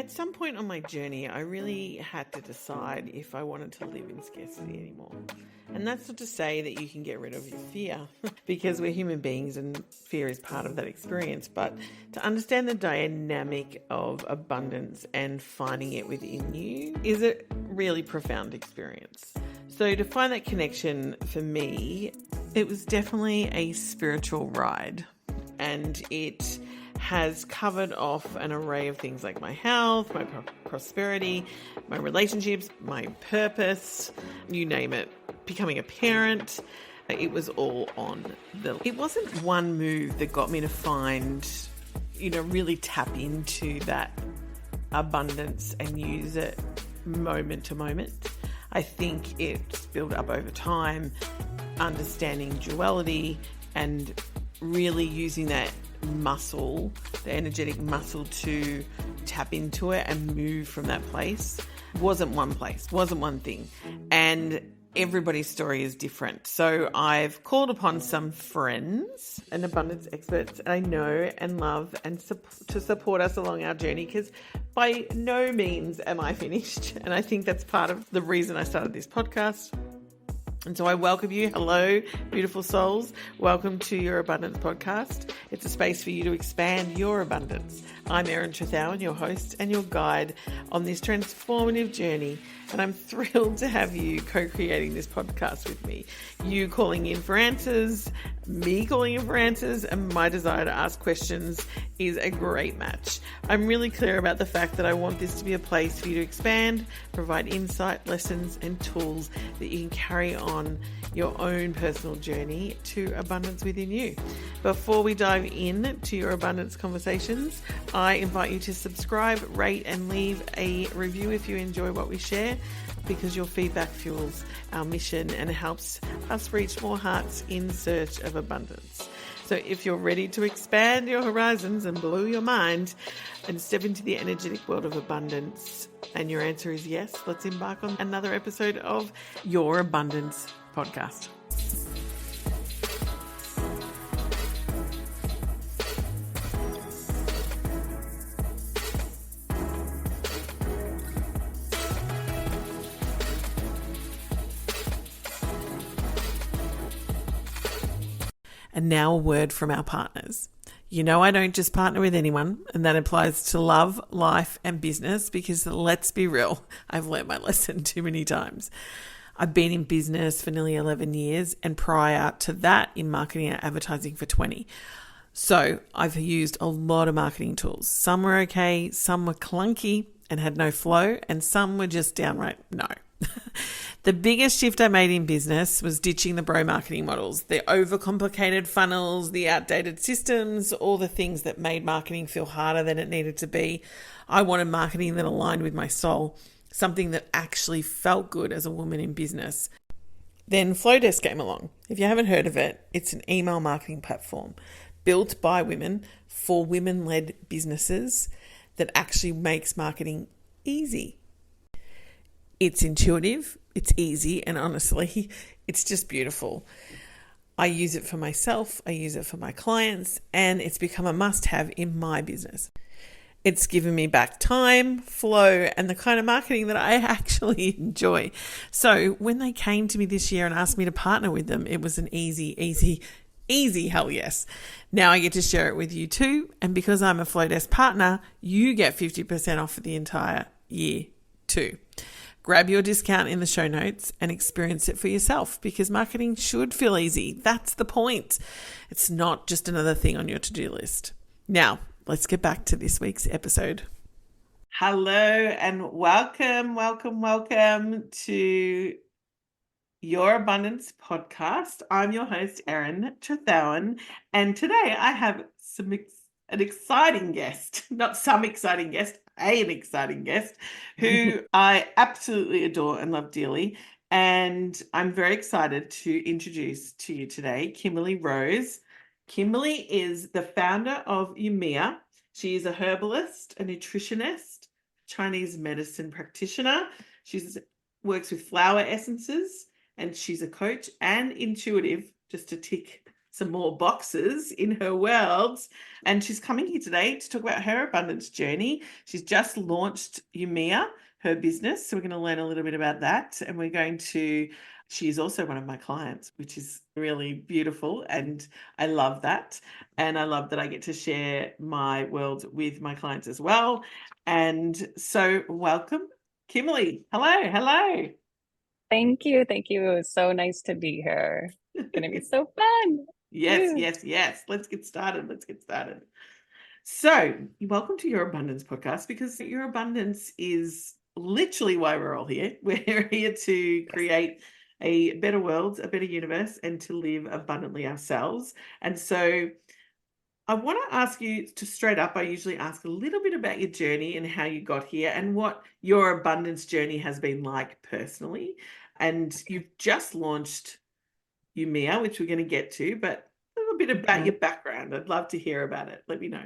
At some point on my journey, I really had to decide if I wanted to live in scarcity anymore. And that's not to say that you can get rid of your fear, because we're human beings and fear is part of that experience. But to understand the dynamic of abundance and finding it within you is a really profound experience. So to find that connection for me, it was definitely a spiritual ride. And it has covered off an array of things like my health, my prosperity, my relationships, my purpose, you name it, becoming a parent. It was all on it wasn't one move that got me to find, really tap into that abundance and use it moment to moment. I think it's built up over time, understanding duality and really using that muscle, the energetic muscle, to tap into it and move from that place. Wasn't one place, wasn't one thing. And everybody's story is different. So I've called upon some friends and abundance experts I know and love and to support us along our journey, because by no means am I finished. And I think that's part of the reason I started this podcast. And so I welcome you. Hello, beautiful souls. Welcome to Your Abundance Podcast. It's a space for you to expand your abundance. I'm Eiran Trethowan, your host and your guide on this transformative journey. And I'm thrilled to have you co-creating this podcast with me. You calling in for answers, me calling in for answers, and my desire to ask questions is a great match. I'm really clear about the fact that I want this to be a place for you to expand, provide insight, lessons, and tools that you can carry on your own personal journey to abundance within you. Before we dive in to your abundance conversations, I invite you to subscribe, rate, and leave a review if you enjoy what we share, because your feedback fuels our mission and helps us reach more hearts in search of abundance. So if you're ready to expand your horizons and blow your mind and step into the energetic world of abundance, and your answer is yes, let's embark on another episode of Your Abundance Podcast. And now a word from our partners. You know I don't just partner with anyone, and that applies to love, life, and business, because let's be real, I've learnt my lesson too many times. I've been in business for nearly 11 years, and prior to that in marketing and advertising for 20. So I've used a lot of marketing tools. Some were okay, some were clunky and had no flow, and some were just downright no. The biggest shift I made in business was ditching the bro marketing models, the overcomplicated funnels, the outdated systems, all the things that made marketing feel harder than it needed to be. I wanted marketing that aligned with my soul, something that actually felt good as a woman in business. Then Flowdesk came along. If you haven't heard of it, it's an email marketing platform built by women for women-led businesses that actually makes marketing easy. It's intuitive, it's easy, and honestly, it's just beautiful. I use it for myself, I use it for my clients, and it's become a must-have in my business. It's given me back time, flow, and the kind of marketing that I actually enjoy. So when they came to me this year and asked me to partner with them, it was an easy hell yes. Now I get to share it with you too, and because I'm a Flowdesk partner, you get 50% off for the entire year too. Grab your discount in the show notes and experience it for yourself, because marketing should feel easy. That's the point. It's not just another thing on your to-do list. Now, let's get back to this week's episode. Hello and welcome to Your Abundance Podcast. I'm your host, Eiran Trethowan, and today I have an exciting guest, not some exciting guest, an exciting guest who I absolutely adore and love dearly. And I'm very excited to introduce to you today Kimberly Rose. Kimberly is the founder of UMIYA. She is a herbalist, a nutritionist, Chinese medicine practitioner. She works with flower essences, and she's a coach and intuitive, just to tick some more boxes in her world. And she's coming here today to talk about her abundance journey. She's just launched UMIYA, her business. So we're going to learn a little bit about that. And she is also one of my clients, which is really beautiful. And I love that. And I love that I get to share my world with my clients as well. And so welcome, Kimberly. Hello. Thank you. Thank you. It was so nice to be here. It's going to be so fun. Yes. Let's get started. So, welcome to Your Abundance podcast, because your abundance is literally why we're all here. We're here to create a better world, a better universe, and to live abundantly ourselves. And so, I want to ask you to straight up, I usually ask a little bit about your journey and how you got here and what your abundance journey has been like personally. And you've just launched UMIYA, which we're going to get to, but a little bit about your background. I'd love to hear about it. Let me know.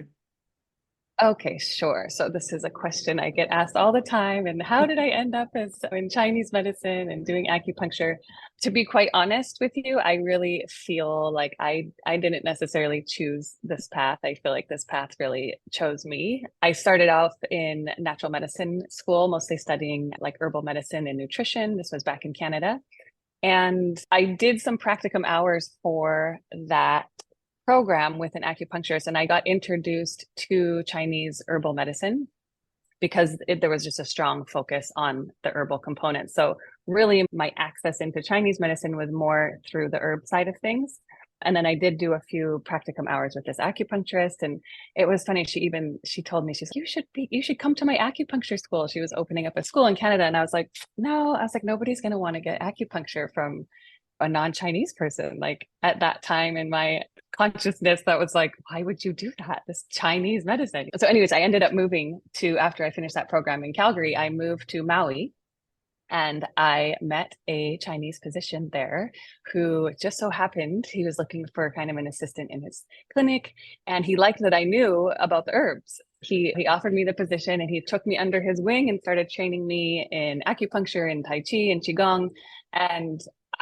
Okay, sure. So this is a question I get asked all the time. And how did I end up in Chinese medicine and doing acupuncture? To be quite honest with you, I really feel like I didn't necessarily choose this path. I feel like this path really chose me. I started off in natural medicine school, mostly studying like herbal medicine and nutrition. This was back in Canada. And I did some practicum hours for that program with an acupuncturist, and I got introduced to Chinese herbal medicine because there was just a strong focus on the herbal component. So really my access into Chinese medicine was more through the herb side of things. And then I did do a few practicum hours with this acupuncturist, and it was funny. She told me, she's like, you should come to my acupuncture school. She was opening up a school in Canada, and I was like, no. I was like, nobody's going to want to get acupuncture from a non-Chinese person. Like at that time in my consciousness, that was like, why would you do that? This Chinese medicine. So anyways, I ended up moving to, after I finished that program in Calgary, I moved to Maui. And I met a Chinese physician there who just so happened he was looking for kind of an assistant in his clinic. And he liked that I knew about the herbs. He offered me the position, and he took me under his wing and started training me in acupuncture and Tai Chi and Qigong. And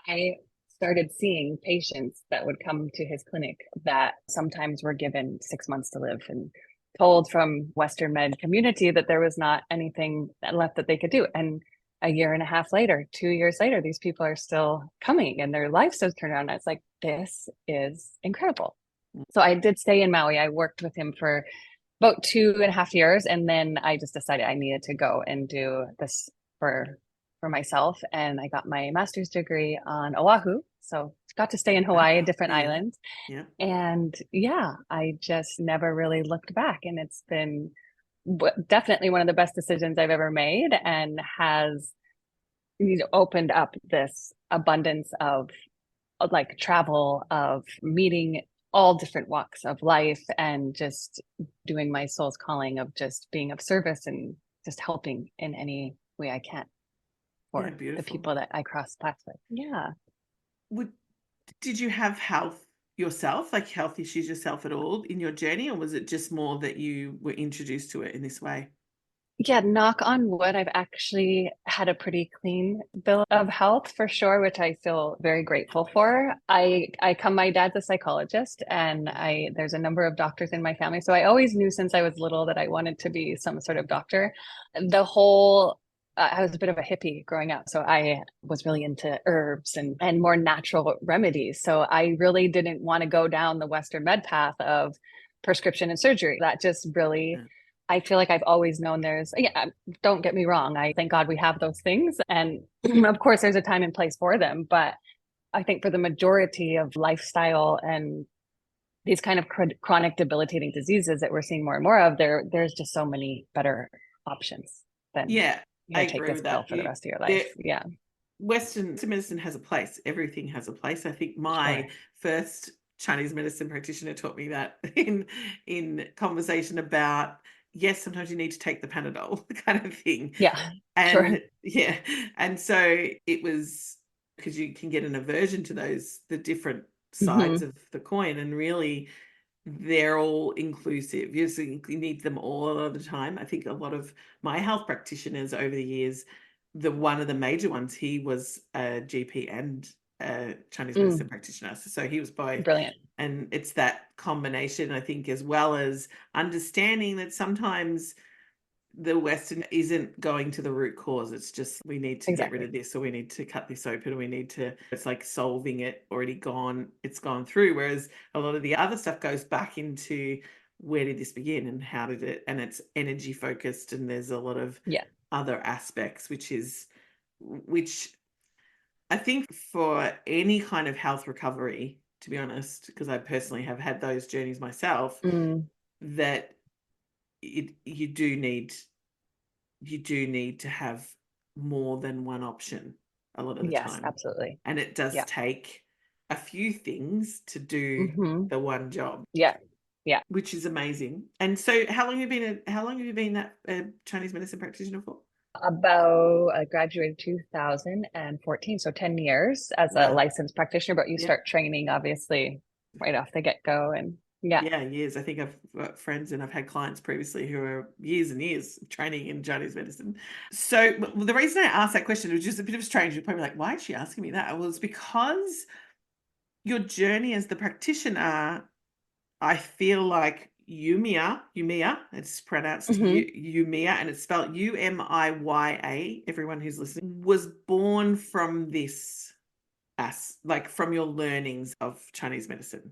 I started seeing patients that would come to his clinic that sometimes were given 6 months to live and told from Western med community that there was not anything left that they could do. And a year and a half later, 2 years later, these people are still coming and their lives have turned around. It's like, this is incredible. So I did stay in Maui. I worked with him for about 2.5 years. And then I just decided I needed to go and do this for myself. And I got my master's degree on Oahu. So got to stay in Hawaii, a different island. Yeah. And yeah, I just never really looked back. And it's been definitely one of the best decisions I've ever made, and has opened up this abundance of like travel, of meeting all different walks of life, and just doing my soul's calling of just being of service and just helping in any way I can for the people that I cross paths with. Yeah. Did you have health yourself, like health issues yourself at all in your journey, or was it just more that you were introduced to it in this way? Yeah, knock on wood, I've actually had a pretty clean bill of health for sure, which I feel very grateful for. My dad's a psychologist, and there's a number of doctors in my family. So I always knew since I was little that I wanted to be some sort of doctor. I was a bit of a hippie growing up, so I was really into herbs and more natural remedies. So I really didn't want to go down the Western med path of prescription and surgery. That just really, I feel like I've always known don't get me wrong. I thank God we have those things. And of course, there's a time and place for them. But I think for the majority of lifestyle and these kind of chronic debilitating diseases that we're seeing more and more of, there's just so many better options than I take agree this with pill that. for the rest of your life. Yeah. Western medicine has a place. Everything has a place. I think my first Chinese medicine practitioner taught me that in conversation about, yes, sometimes you need to take the Panadol kind of thing. Yeah. And yeah. And so it was because you can get an aversion to the different sides of the coin, and really they're all inclusive. You need them all of the time. I think a lot of my health practitioners over the years, one of the major ones, he was a GP and a Chinese medicine practitioner. So he was both. Brilliant. And it's that combination, I think, as well as understanding that sometimes the Western isn't going to the root cause. It's just, we need to get rid of this, or we need to cut this open, or we need to, it's like solving it, already gone, it's gone through. Whereas a lot of the other stuff goes back into, where did this begin and how did it, and it's energy focused, and there's a lot of other aspects, which I think for any kind of health recovery, to be honest, because I personally have had those journeys myself, that you do need to have more than one option a lot of the time. Yes, absolutely. And it does take a few things to do the one job. Yeah. Which is amazing. And so how long have you been that Chinese medicine practitioner for? I graduated 2014, so 10 years as a licensed practitioner, but you start training obviously right off the get-go. And years. I think I've got friends and I've had clients previously who are years and years training in Chinese medicine. So the reason I asked that question was just a bit of a strange. You're probably like, why is she asking me that? Well, it's because your journey as the practitioner, I feel like UMIYA, it's pronounced UMIYA, and it's spelled UMIYA. Everyone who's listening was born from this, like from your learnings of Chinese medicine.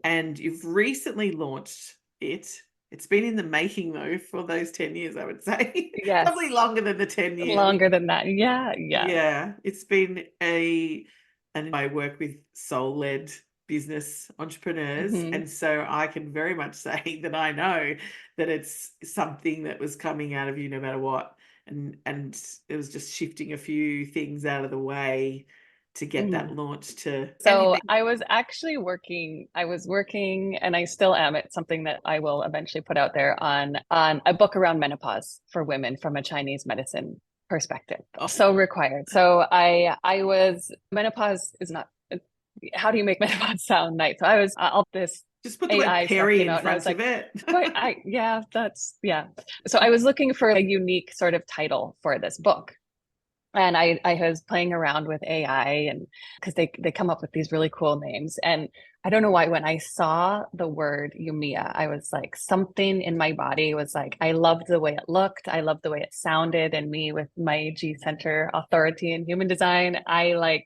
And you've recently launched it. It's been in the making though for those 10 years, I would say. Yes. Probably longer than the 10 years. Longer than that. Yeah. It's been and I work with soul-led business entrepreneurs, and so I can very much say that I know that it's something that was coming out of you no matter what, and it was just shifting a few things out of the way to get that launch to. So I was working, and I still am. It's something that I will eventually put out there on a book around menopause for women from a Chinese medicine perspective. So required. So menopause is not, how do you make menopause sound nice? So I was just put the word peri in front of it. So I was looking for a unique sort of title for this book. And I was playing around with AI, and because they come up with these really cool names. And I don't know why, when I saw the word UMIYA, I was like, something in my body was like, I loved the way it looked. I loved the way it sounded. And me, with my G Center authority in human design, but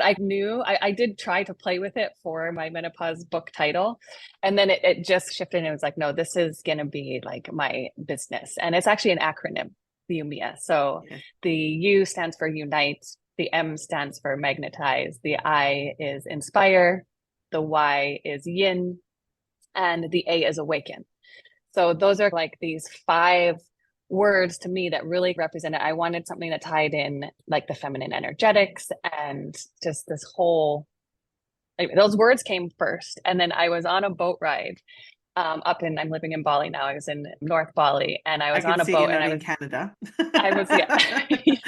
I knew I did try to play with it for my menopause book title. And then it just shifted, and it was like, no, this is going to be like my business. And it's actually an acronym, the UMIYA. So the U stands for unite, the M stands for magnetize, the I is inspire, the Y is yin, and the A is awaken. So those are like these 5 words to me that really represented. I wanted something that tied in like the feminine energetics and just this whole, those words came first. And then I was on a boat ride I'm living in Bali now. I was in North Bali, and I was on a boat, and I was in Canada.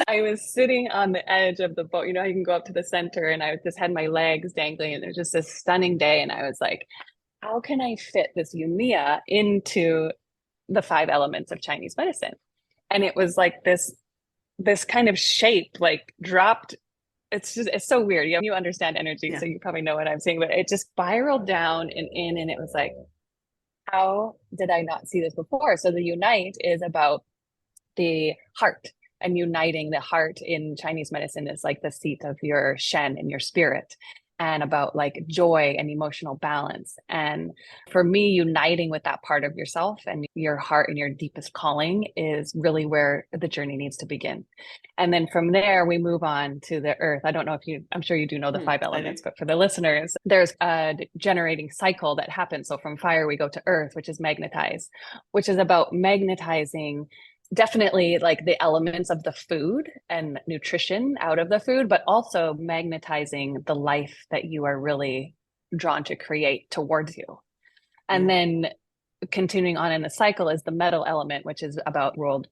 I was sitting on the edge of the boat. You know, you can go up to the center, and I just had my legs dangling, and it was just this stunning day. And I was like, how can I fit this UMIYA into the 5 elements of Chinese medicine? And it was like this kind of shape, like dropped. It's so weird. You understand energy, so you probably know what I'm saying, but it just spiraled down and in, and it was like, how did I not see this before? So the unite is about the heart, and uniting the heart in Chinese medicine is like the seat of your Shen and your spirit, and about like joy and emotional balance. And for me, uniting with that part of yourself and your heart and your deepest calling is really where the journey needs to begin. And then from there, we move on to the earth. I don't know I'm sure you do know the 5 elements, but for the listeners, there's a generating cycle that happens. So from fire, we go to earth, which is magnetize, which is about magnetizing definitely like the elements of the food and nutrition out of the food, but also magnetizing the life that you are really drawn to create towards you. And then continuing on in the cycle is the metal element, which is about ruled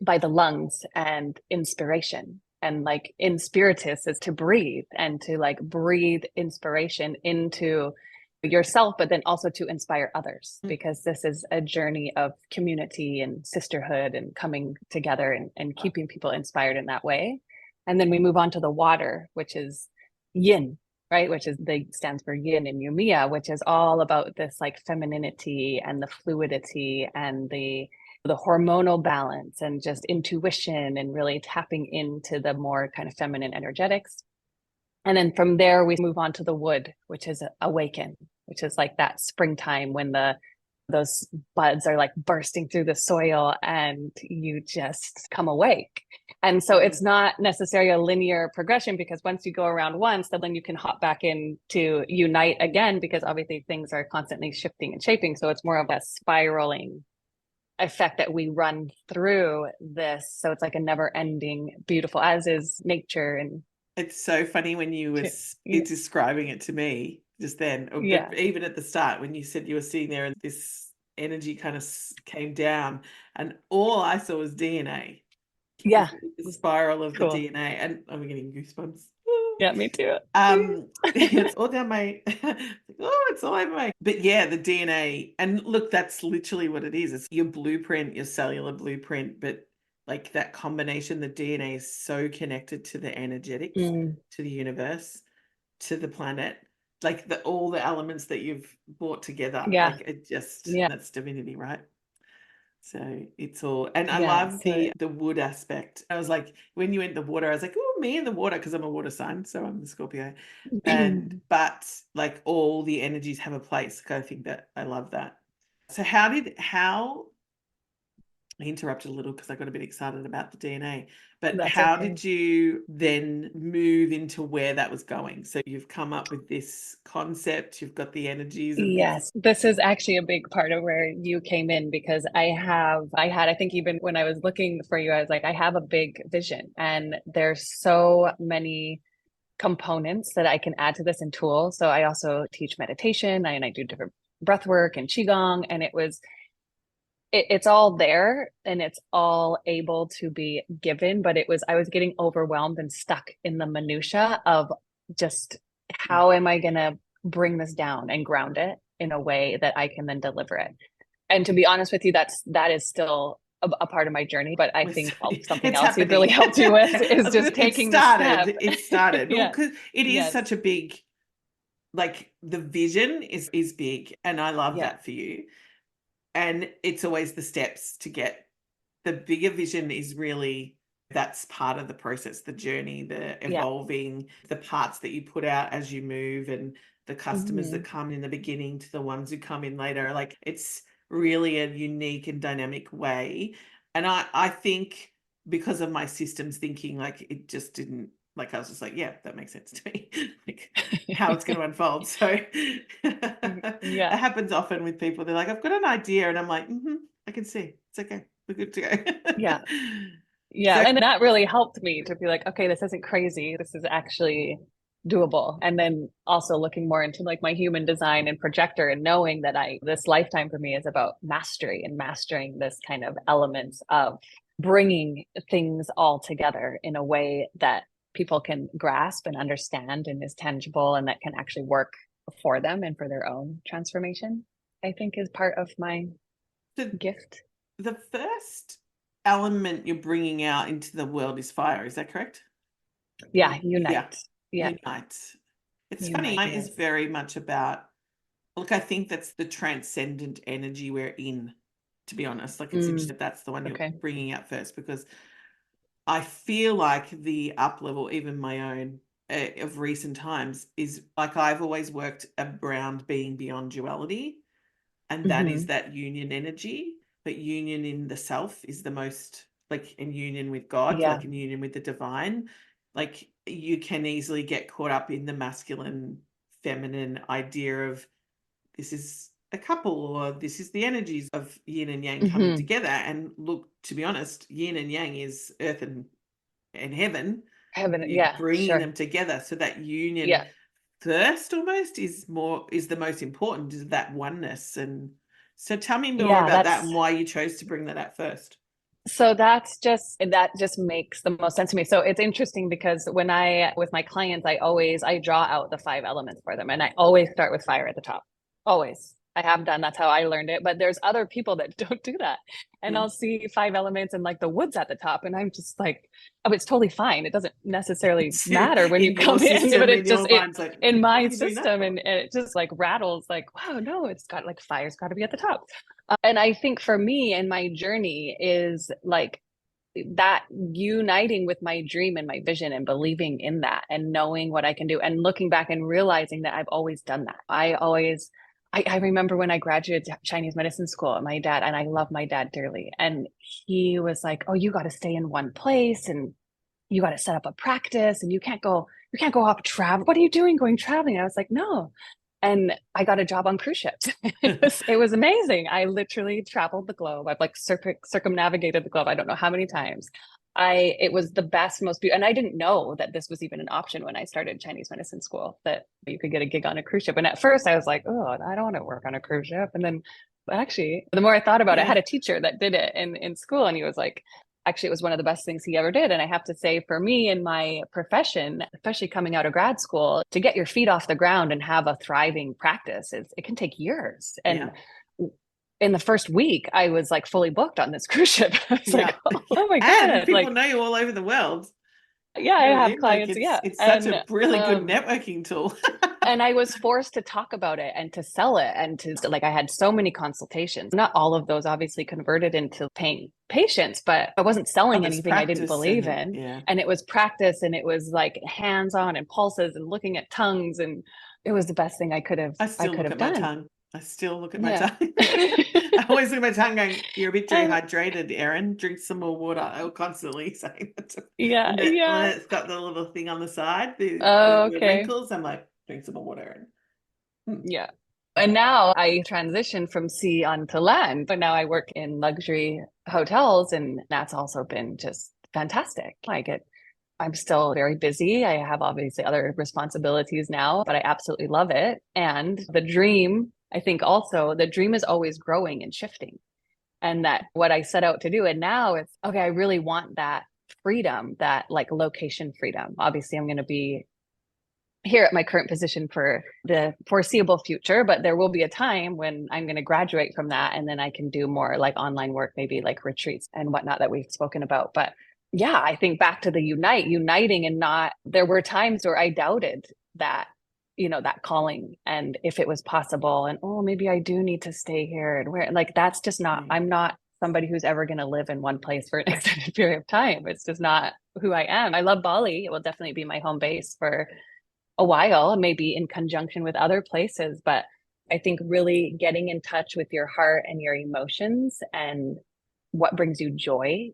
by the lungs and inspiration. And like in spiritus is to breathe, and to like breathe inspiration into yourself, but then also to inspire others, because this is a journey of community and sisterhood and coming together and keeping people inspired in that way. And then we move on to the water, which is yin, right? Which is stands for yin, and UMIYA, which is all about this like femininity and the fluidity and the hormonal balance and just intuition and really tapping into the more kind of feminine energetics. And then from there, we move on to the wood, which is awaken, which is like that springtime when those buds are like bursting through the soil and you just come awake. And so it's not necessarily a linear progression, because once you go around once, then you can hop back in to unite again, because obviously things are constantly shifting and shaping. So it's more of a spiraling effect that we run through this. So it's like a never ending, beautiful, as is nature. And it's so funny when you were describing it to me just then, but even at the start when you said you were sitting there and this energy kind of came down and all I saw was DNA. Yeah. The spiral of the DNA, and I'm getting goosebumps. Yeah, me too. It's all down my it's all over my, but yeah, the DNA. And look, that's literally what it is. It's your blueprint, your cellular blueprint, but like that combination, the DNA is so connected to the energetics, to the universe, to the planet, like all the elements that you've brought together. Like it just, that's divinity, right? So it's all, and I love the wood aspect. I was like, when you went the water, I was like, oh, me in the water, because I'm a water sign, so I'm the Scorpio. But like all the energies have a place. I think that I love that. So I interrupted a little because I got a bit excited about the DNA, but how did you then move into where that was going? So you've come up with this concept, you've got the energies. Yes, this is actually a big part of where you came in, because I think even when I was looking for you, I was like, I have a big vision and there's so many components that I can add to this and tools. So I also teach meditation and I do different breath work and Qigong, and it's all there and it's all able to be given, but I was getting overwhelmed and stuck in the minutia of just how am I going to bring this down and ground it in a way that I can then deliver it. And to be honest with you, that is still a part of my journey, but I think something else you've really helped you with is just taking the step. It started because it is such a big, like the vision is big, and I love that for you. And it's always the steps to get the bigger vision is really, that's part of the process, the journey, the evolving, the parts that you put out as you move, and the customers that come in the beginning to the ones who come in later. Like it's really a unique and dynamic way. And I think because of my systems thinking, like it just didn't, like I was just like, yeah, that makes sense to me, like how it's going to unfold. So it happens often with people. They're like, I've got an idea, and I'm like, I can see, it's okay, we're good to go. Yeah. So, and that really helped me to be like, okay, this isn't crazy, this is actually doable. And then also looking more into like my human design and projector, and knowing that this lifetime for me is about mastery and mastering this kind of elements of bringing things all together in a way that people can grasp and understand and is tangible, and that can actually work for them and for their own transformation, I think is part of my gift. The first element you're bringing out into the world is fire. Is that correct? Yeah. Unite. Unite. It's funny. Unite is very much about, look, I think that's the transcendent energy we're in, to be honest. Like it's interesting that that's the one you're bringing out first, because I feel like the up level, even my own of recent times, is like I've always worked around being beyond duality, and that is that union energy. But union in the self is the most, like in union with God, like in union with the divine. Like you can easily get caught up in the masculine, feminine idea of this is a couple, or this is the energies of yin and yang coming together. And look, to be honest, yin and yang is earth and heaven. Bringing them together. So that union first almost is the most important, is that oneness. And so tell me more about that and why you chose to bring that out first. So that just makes the most sense to me. So it's interesting because with my clients, I draw out the 5 elements for them, and I always start with fire at the top. Always. I have done. That's how I learned it. But there's other people that don't do that. And I'll see 5 elements and like the woods at the top. And I'm just like, oh, it's totally fine. It doesn't necessarily matter when you come in, but it just, like, in my system, and it just like rattles like, wow, no, it's got like fire's got to be at the top. And I think for me and my journey is like that uniting with my dream and my vision and believing in that and knowing what I can do and looking back and realizing that I've always done that. I remember when I graduated Chinese medicine school, my dad, and I love my dad dearly. And he was like, oh, you got to stay in one place and you got to set up a practice and you can't go off travel. What are you doing going traveling? And I was like, no. And I got a job on cruise ships. It was amazing. I literally traveled the globe. I've like circumnavigated the globe. I don't know how many times. It was the best, most beautiful. And I didn't know that this was even an option when I started Chinese medicine school, that you could get a gig on a cruise ship. And at first I was like, oh, I don't want to work on a cruise ship. And then actually, the more I thought about it, I had a teacher that did it in school. And he was like, actually, it was one of the best things he ever did. And I have to say, for me in my profession, especially coming out of grad school, to get your feet off the ground and have a thriving practice, it can take years. And in the first week, I was like fully booked on this cruise ship. I was like, oh my God. And people know you all over the world. Yeah, I have clients. It's such a really good networking tool. And I was forced to talk about it and to sell it and to like, I had so many consultations. Not all of those obviously converted into paying patients, but I wasn't selling anything I didn't believe in. And it was practice and it was like hands-on and pulses and looking at tongues. And it was the best thing I could have done. I still look at my tongue. I always look at my tongue going, you're a bit dehydrated, Eiran. Drink some more water. I'll constantly say that. When it's got the little thing on the side, the wrinkles, I'm like, drink some more water. Yeah. And now I transitioned from sea onto land, but now I work in luxury hotels and that's also been just fantastic. I'm still very busy. I have obviously other responsibilities now, but I absolutely love it. And the dream, I think also the dream is always growing and shifting. And that what I set out to do. And now it's, okay, I really want that freedom, that like location freedom. Obviously, I'm going to be here at my current position for the foreseeable future, but there will be a time when I'm going to graduate from that. And then I can do more like online work, maybe like retreats and whatnot that we've spoken about. But yeah, I think back to the uniting and not, there were times where I doubted that, that calling and if it was possible and, oh, maybe I do need to stay here and where, like, that's just not, I'm not somebody who's ever going to live in one place for an extended period of time. It's just not who I am. I love Bali. It will definitely be my home base for a while, maybe in conjunction with other places. But I think really getting in touch with your heart and your emotions and what brings you joy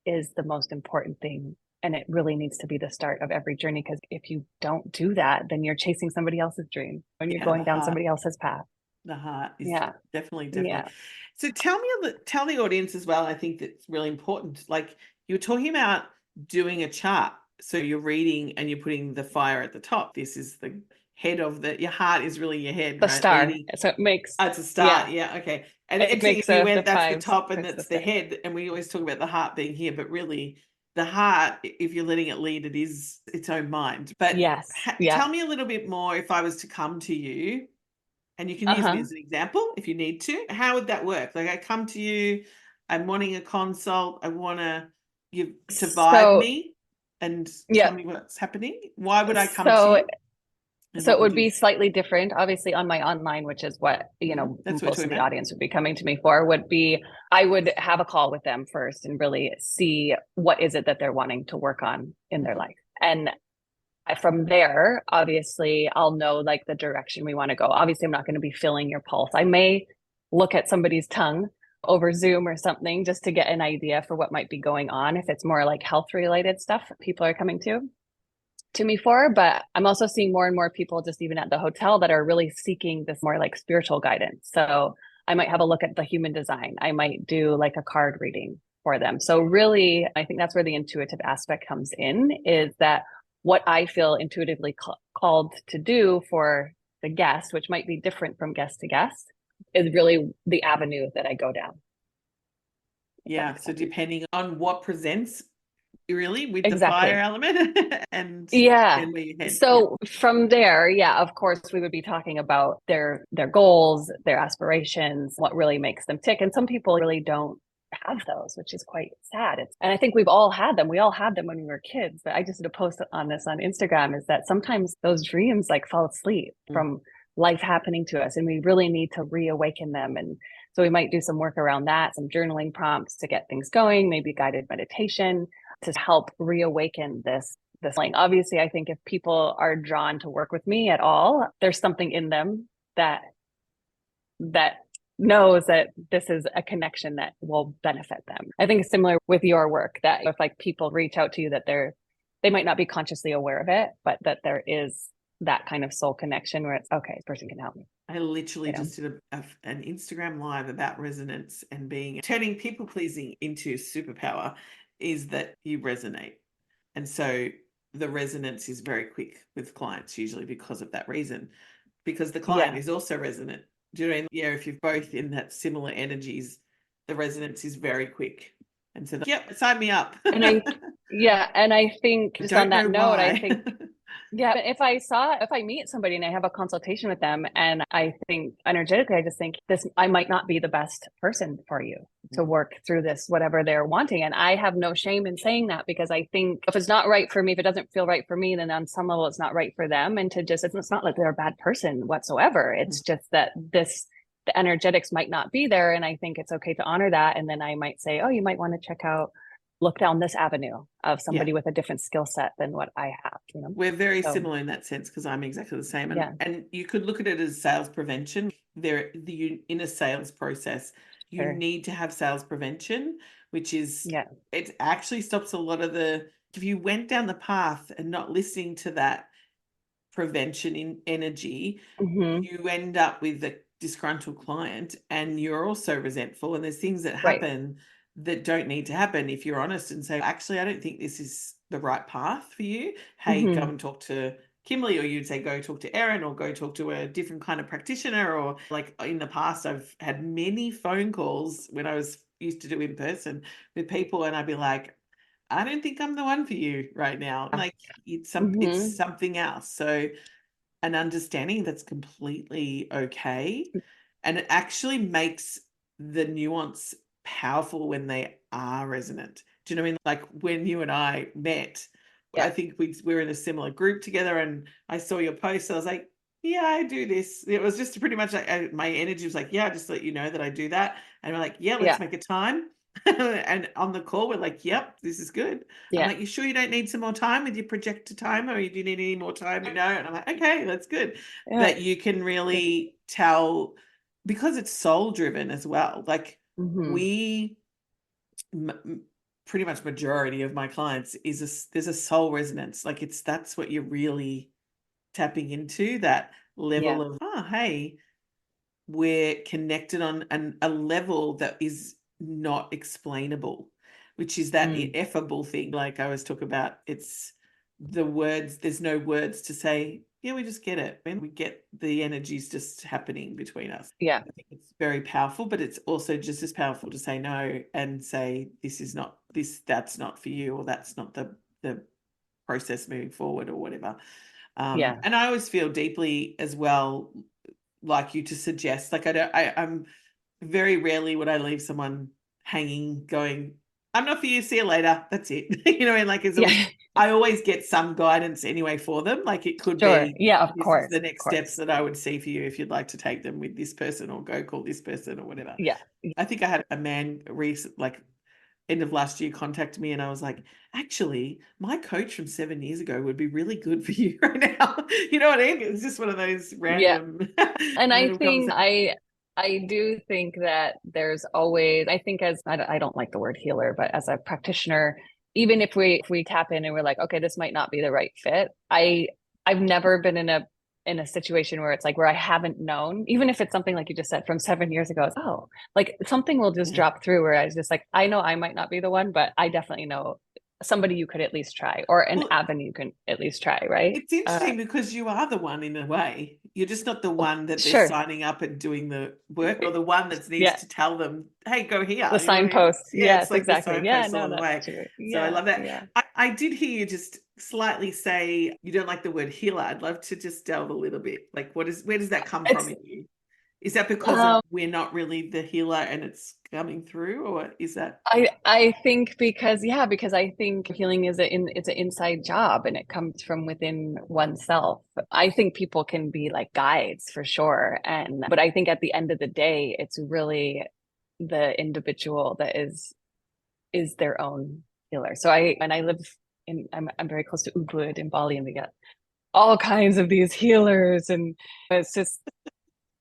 is the most important thing. And it really needs to be the start of every journey. Because if you don't do that, then you're chasing somebody else's dream when you're going down somebody else's path. The heart is definitely. Yeah. So tell the audience as well, I think that's really important. Like you were talking about doing a chart. So you're reading and you're putting the fire at the top. This is the head of your heart is really your head. The right? star. Leading. So it makes. It's a star. Yeah. Okay. And it makes you went, that's the top and that's the head. And we always talk about the heart being here, but really the heart, if you're letting it lead, it is its own mind. But tell me a little bit more if I was to come to you, and you can use me as an example if you need to. How would that work? Like I come to you, I'm wanting a consult. I want you to vibe me and tell me what's happening. Why would I come to you? So it would be slightly different, obviously, on my online, which is what, most of the audience would be coming to me for, would be, I would have a call with them first and really see what is it that they're wanting to work on in their life. And from there, obviously, I'll know like the direction we want to go. Obviously, I'm not going to be feeling your pulse. I may look at somebody's tongue over Zoom or something just to get an idea for what might be going on. If it's more like health related stuff people are coming to me for, but I'm also seeing more and more people just even at the hotel that are really seeking this more like spiritual guidance. So I might have a look at the human design. I might do like a card reading for them. So really, I think that's where the intuitive aspect comes in, is that what I feel intuitively called to do for the guest, which might be different from guest to guest, is really the avenue that I go down. Yeah. So depending on what presents Really, with the fire exactly. element and Yeah. then where you head. Yeah. So from there, yeah, of course, we would be talking about their goals, their aspirations, what really makes them tick. And some people really don't have those, which is quite sad. And I think we've all had them. We all had them when we were kids. But I just did a post on this on Instagram, is that sometimes those dreams like fall asleep from life happening to us, and we really need to reawaken them. And so we might do some work around that, some journaling prompts to get things going, maybe guided meditation to help reawaken this feeling. Obviously, I think if people are drawn to work with me at all, there's something in them that knows that this is a connection that will benefit them. I think it's similar with your work, that if like people reach out to you, that they might not be consciously aware of it, but that there is that kind of soul connection where it's okay, this person can help me. I literally just did an Instagram live about resonance and turning people pleasing into superpower, is that you resonate. And so the resonance is very quick with clients, usually because of that reason, because the client is also resonant. Do you know what I mean? Yeah, if you're both in that similar energies, the resonance is very quick. And so, yep, sign me up. And I think just on that note, I think if I meet somebody and I have a consultation with them, and I think energetically, I just think I might not be the best person for you to work through this, whatever they're wanting. And I have no shame in saying that, because I think if it's not right for me, if it doesn't feel right for me, then on some level it's not right for them. And it's not like they're a bad person whatsoever. It's just that the energetics might not be there. And I think it's okay to honor that. And then I might say, oh, you might want to look down this avenue of somebody with a different skill set than what I have. We're very similar in that sense, because I'm exactly the same. And you could look at it as sales prevention. In a sales process, you need to have sales prevention, which is, it actually stops a lot of if you went down the path and not listening to that prevention in energy, you end up with a disgruntled client, and you're also resentful. And there's things that happen that don't need to happen if you're honest and say, actually, I don't think this is the right path for you. Hey, go and talk to Kimberly, or you'd say, go talk to Eiran, or go talk to a different kind of practitioner. Or like in the past, I've had many phone calls when I was used to do in person with people, and I'd be like, I don't think I'm the one for you right now. Like it's something else. So an understanding that's completely okay. And it actually makes the nuance powerful when they are resonant. Do you know what I mean? Like when you and I met, I think we were in a similar group together, and I saw your post. I was like, yeah, I do this. It was just pretty much like my energy was like, yeah, just let you know that I do that. And we're like, yeah, let's make a time. And on the call, we're like, yep, this is good. I'm like, you sure you don't need some more time with your projector time, or do you need any more time? And I'm like, okay, that's good. That you can really tell, because it's soul driven as well. Like pretty much majority of my clients there's a soul resonance. Like that's what you're really tapping into, that level of, hey, we're connected on a level that is not explainable, which is that ineffable thing. Like I always talk about, it's the words, there's no words to say, yeah, we just get it. And we get the energies just happening between us. I think it's very powerful, but it's also just as powerful to say no and say, that's not for you, or that's not the process moving forward, or whatever. And I always feel deeply as well, like you, to suggest, like I'm very rarely would I leave someone hanging going, I'm not for you, see you later, that's it. You know, and like I always get some guidance anyway for them. Like it could be, of course, the next steps that I would see for you if you'd like to take them with this person, or go call this person, or whatever. I think I had a man like end of last year contact me, and I was like, actually, my coach from 7 years ago would be really good for you right now. You know what I mean? It's just one of those random. And I think I do think that there's always, I think as, I don't like the word healer, but as a practitioner, even if we tap in and we're like, okay, this might not be the right fit. I've never been in a situation where it's like, where I haven't known, even if it's something like you just said from 7 years ago, like something will just drop through where I was just like, I know I might not be the one, but I definitely know somebody you could at least try, or an Well, avenue you can at least try, right? it's interesting because you are the one in a way. You're just not the one that they're Sure. signing up and doing the work, or the one that needs Yeah. to tell them, hey, go here. The You know what I mean? signposts. Yeah, it's Yes, like the exactly. Yeah, signposts no, along the that's way. true. So I Yeah. love that. Yeah. I did hear you just slightly say you don't like the word healer. I'd love to just delve a little bit. Like, where does that come from It's, in you? Is that because um, we're not really the healer and it's coming through, or is that? I think because I think healing is it's an inside job and it comes from within oneself. I think people can be like guides for sure. But I think at the end of the day, it's really the individual that is their own healer. So I live I'm very close to Ubud in Bali, and we got all kinds of these healers, and it's just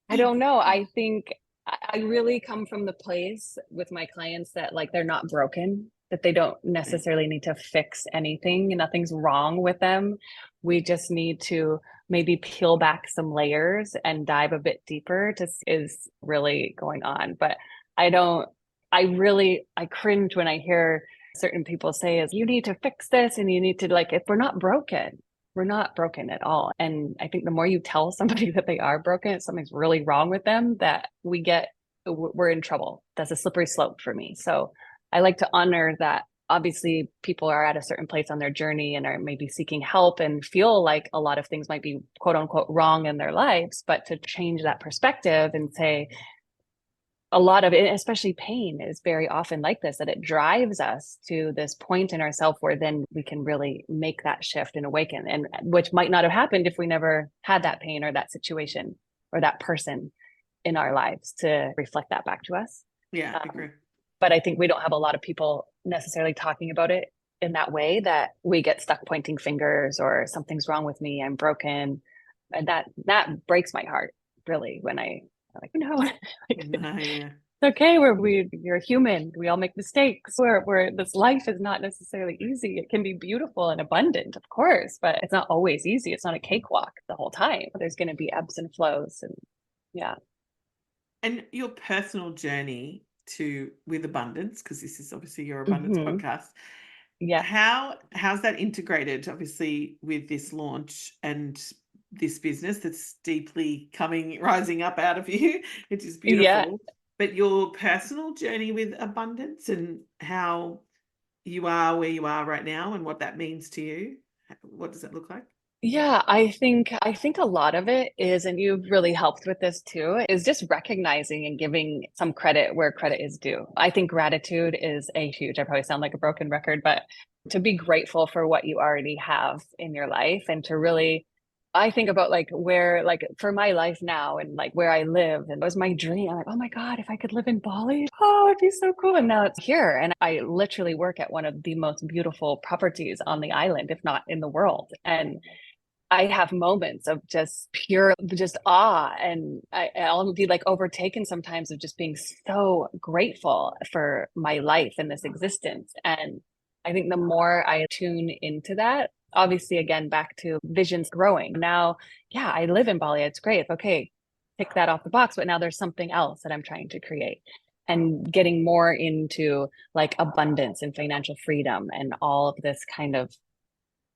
I don't know. I think I really come from the place with my clients that like they're not broken, that they don't necessarily need to fix anything, and nothing's wrong with them. We just need to maybe peel back some layers and dive a bit deeper to see what is really going on. But I don't, I cringe when I hear certain people say is you need to fix this and you need to like, if we're not broken, we're not broken at all. And I think the more you tell somebody that they are broken, something's really wrong with them, that we're in trouble. That's a slippery slope for me. So I like to honor that. Obviously, people are at a certain place on their journey and are maybe seeking help and feel like a lot of things might be quote unquote wrong in their lives, but to change that perspective and say, a lot of it, especially pain, is very often like this, that it drives us to this point in ourselves where then we can really make that shift and awaken, and which might not have happened if we never had that pain or that situation or that person in our lives to reflect that back to us. Yeah, I agree. But I think we don't have a lot of people necessarily talking about it in that way, that we get stuck pointing fingers or something's wrong with me, I'm broken. And that breaks my heart really when I'm like, no, like, No, yeah. it's okay. You're human. We all make mistakes. We're this life is not necessarily easy. It can be beautiful and abundant, of course, but it's not always easy. It's not a cakewalk the whole time. There's going to be ebbs and flows, and yeah. And your personal journey with abundance, because this is obviously your abundance Mm-hmm. podcast. Yeah. How's that integrated, obviously, with this launch and this business that's deeply rising up out of you, which is Yeah. beautiful. But your personal journey with abundance and how you are where you are right now and what that means to you. What does that look like? Yeah, I think a lot of it is, and you've really helped with this too, is just recognizing and giving some credit where credit is due. I think gratitude is a huge, I probably sound like a broken record, but to be grateful for what you already have in your life, and to really, I think about like where, like for my life now and like where I live, and it was my dream. I'm like, oh my God, if I could live in Bali, oh, it'd be so cool. And now it's here. And I literally work at one of the most beautiful properties on the island, if not in the world. And I have moments of just pure, just awe. And I'll be like overtaken sometimes of just being so grateful for my life and this existence. And I think the more I tune into that, obviously, again, back to visions growing. Now, yeah, I live in Bali. It's great. Okay, tick that off the box. But now there's something else that I'm trying to create, and getting more into like abundance and financial freedom and all of this kind of,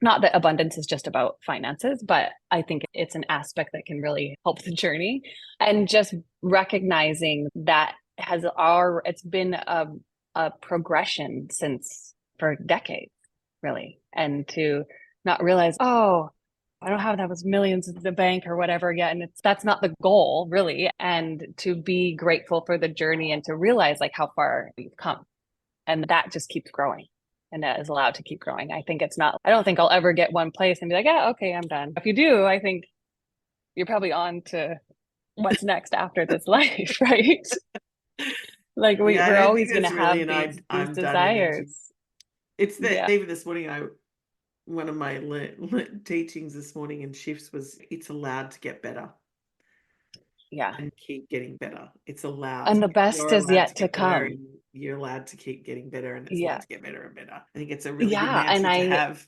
not that abundance is just about finances, but I think it's an aspect that can really help the journey. And just recognizing that it's been a progression since for decades, really. And to not realize, oh, I don't have that was millions in the bank or whatever yet. And that's not the goal, really. And to be grateful for the journey and to realize like how far you've come. And that just keeps growing, and that is allowed to keep growing. I don't think I'll ever get one place and be like, yeah, okay, I'm done. If you do, I think you're probably on to what's next after this life, right? Like Yeah, I we're don't think always going to there's really have an these I'm done energy. desires. It's that Yeah. even this morning, one of my teachings this morning in shifts was it's allowed to get better Yeah. and keep getting better. It's allowed. And the best You're is allowed to yet to get better, come. and you're allowed to keep getting better, and it's allowed Yeah. to get better and better. I think it's a really good Yeah. mantra to have.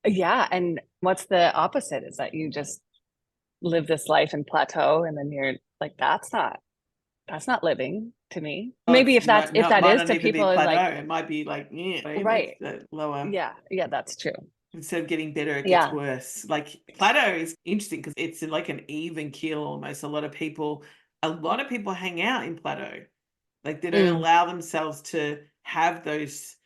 Yeah. And what's the opposite is that you just live this life in plateau, and then you're like, that's not that's not living to me. Oh, Maybe it's if that's, if not, that might is not to even be people is like, plateau. It might be like, yeah, it's right. the lower. Yeah. Yeah, that's true. Instead of getting better, it gets Yeah. worse. Like plateau is interesting because it's like an even keel almost. A lot of people hang out in plateau. Like they don't allow themselves to have those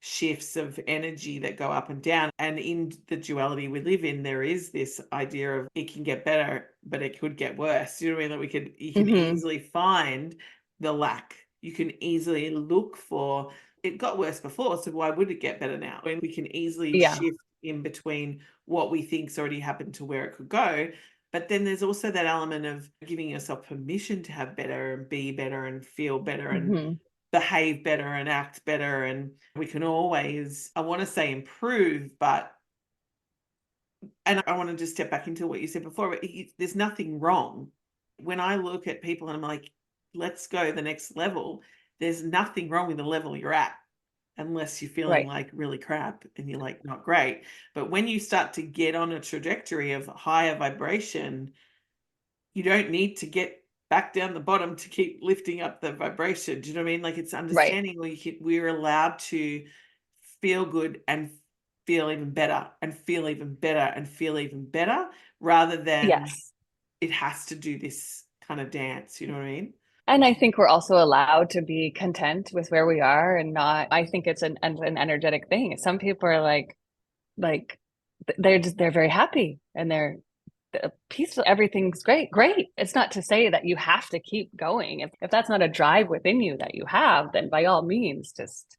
shifts of energy that go up and down. And in the duality we live in, there is this idea of it can get better, but it could get worse. You know what I mean? Like you can easily find the lack. You can easily look for it got worse before, so why would it get better now? And we can easily Yeah. shift in between what we think's already happened to where it could go. But then there's also that element of giving yourself permission to have better and be better and feel better and behave better and act better. And we can always, I want to say improve, and I want to just step back into what you said before, but there's nothing wrong. When I look at people and I'm like, let's go the next level, there's nothing wrong with the level you're at. Unless you're feeling like really crap and you're like not great. But when you start to get on a trajectory of higher vibration, you don't need to get back down the bottom to keep lifting up the vibration. Do you know what I mean? Like it's understanding we're allowed to feel good and feel even better and feel even better and feel even better rather than it has to do this kind of dance. You know what I mean? And I think we're also allowed to be content with where we are and not, I think it's an energetic thing. Some people are like they're very happy and they're peaceful. Everything's great. Great. It's not to say that you have to keep going. If that's not a drive within you that you have, then by all means, just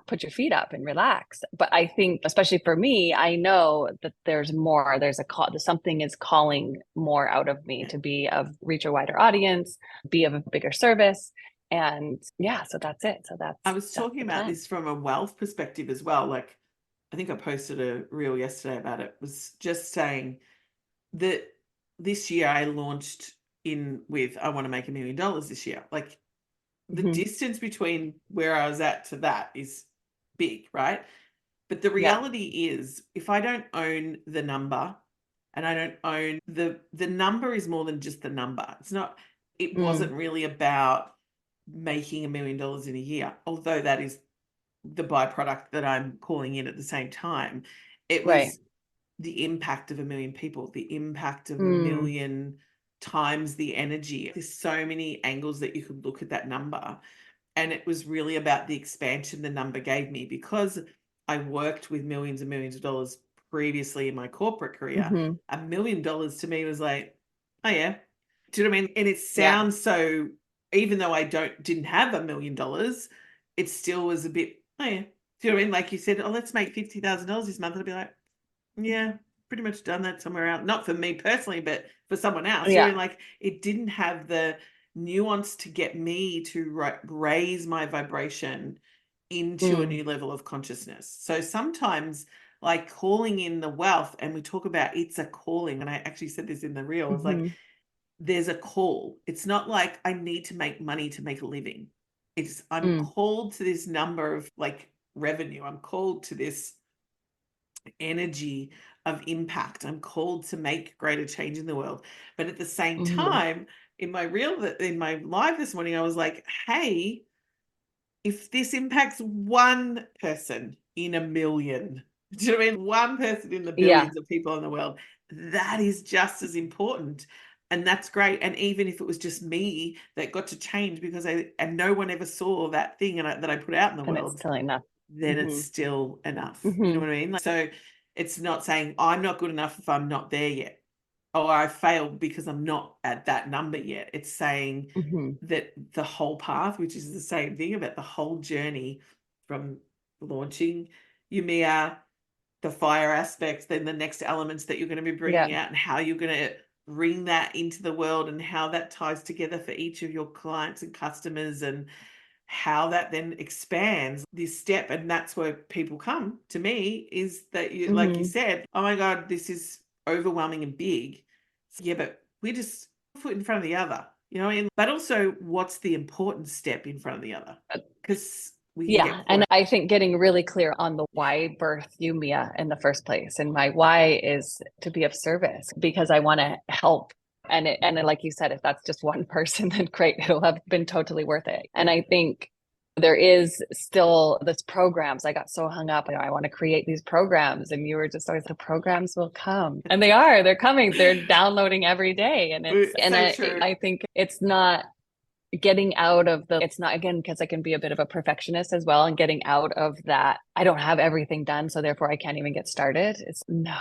put your feet up and relax. But I think, especially for me, I know that there's more. There's a call. Something is calling more out of me to be of reach a wider audience, be of a bigger service, and so that's it. So I was talking about this from a wealth perspective as well. Like, I think I posted a reel yesterday about it. Was just saying that this year I launched with I want to make $1 million this year. Like the distance between where I was at to that is big, right? But the reality is if I don't own the number and I don't own the number is more than just the number. It wasn't really about making $1 million in a year, although that is the byproduct that I'm calling in at the same time. It was the impact of 1 million people, the impact of 1 million times the energy. There's so many angles that you could look at that number. And it was really about the expansion the number gave me because I worked with millions and millions of dollars previously in my corporate career. $1 million to me was like, oh yeah. Do you know what I mean? And it sounds so, even though I didn't have $1 million, it still was a bit, oh yeah. Do you know what I mean? Like you said, oh, let's make $50,000 this month. I'd be like, yeah, pretty much done that somewhere else. Not for me personally, but for someone else. You know, like it didn't have the nuance to get me to raise my vibration into a new level of consciousness. So sometimes like calling in the wealth, and we talk about it's a calling, and I actually said this in the reel, it's like there's a call. It's not like I need to make money to make a living. It's I'm called to this number of like revenue. I'm called to this energy of impact. I'm called to make greater change in the world. But at the same time, in my live this morning, I was like, hey, if this impacts one person in 1 million, do you know what I mean? One person in the billions of people in the world, that is just as important. And that's great. And even if it was just me that got to change because and no one ever saw that thing that I put out in the world, it's still enough. Then it's still enough. You know what I mean? So it's not saying I'm not good enough if I'm not there yet, or I failed because I'm not at that number yet. It's saying that the whole path, which is the same thing about the whole journey from launching UMIYA, the fire aspects, then the next elements that you're going to be bringing out and how you're going to bring that into the world and how that ties together for each of your clients and customers and how that then expands this step. And that's where people come to me is that you, like you said, oh my God, this is overwhelming and big. So, yeah, but we just put in front of the other, you know, but also what's the important step in front of the other? Because and I think getting really clear on the why birth UMIYA in the first place. And my why is to be of service because I want to help And like you said, if that's just one person, then great, it'll have been totally worth it. And I think there is still this programs. I got so hung up. I want to create these programs, and you were just always, the programs will come, and they're coming. They're downloading every day, and So true. I think it's not getting out of it's not, again, because I can be a bit of a perfectionist as well, and getting out of that, I don't have everything done, so therefore I can't even get started. It's no,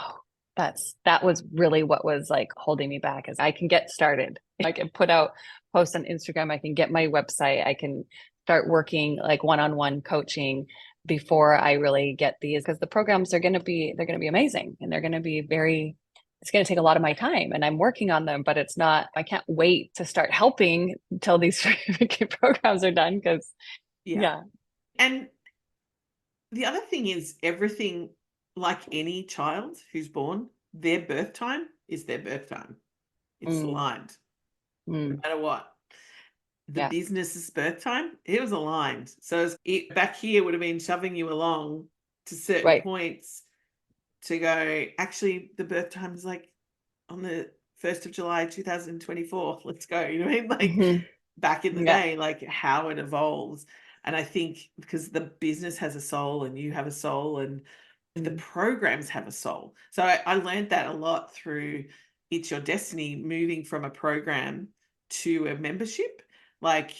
that was really what was like holding me back, is I can get started. I can put out posts on Instagram, I can get my website, I can start working like one-on-one coaching before I really get these, because the programs are going to be, they're going to be amazing, and they're going to be very, it's going to take a lot of my time, and I'm working on them, but it's not, I can't wait to start helping until these programs are done, because yeah. And the other thing is, everything, like any child who's born, their birth time is their birth time. It's aligned, no matter what. The business's birth time, it was aligned. So back here would have been shoving you along to certain points to go, actually, the birth time is like on the 1st of July, 2024. Let's go. You know what I mean? Like back in the day, like how it evolves. And I think because the business has a soul, and you have a soul, and the programs have a soul. So I learned that a lot through It's Your Destiny, moving from a program to a membership. Like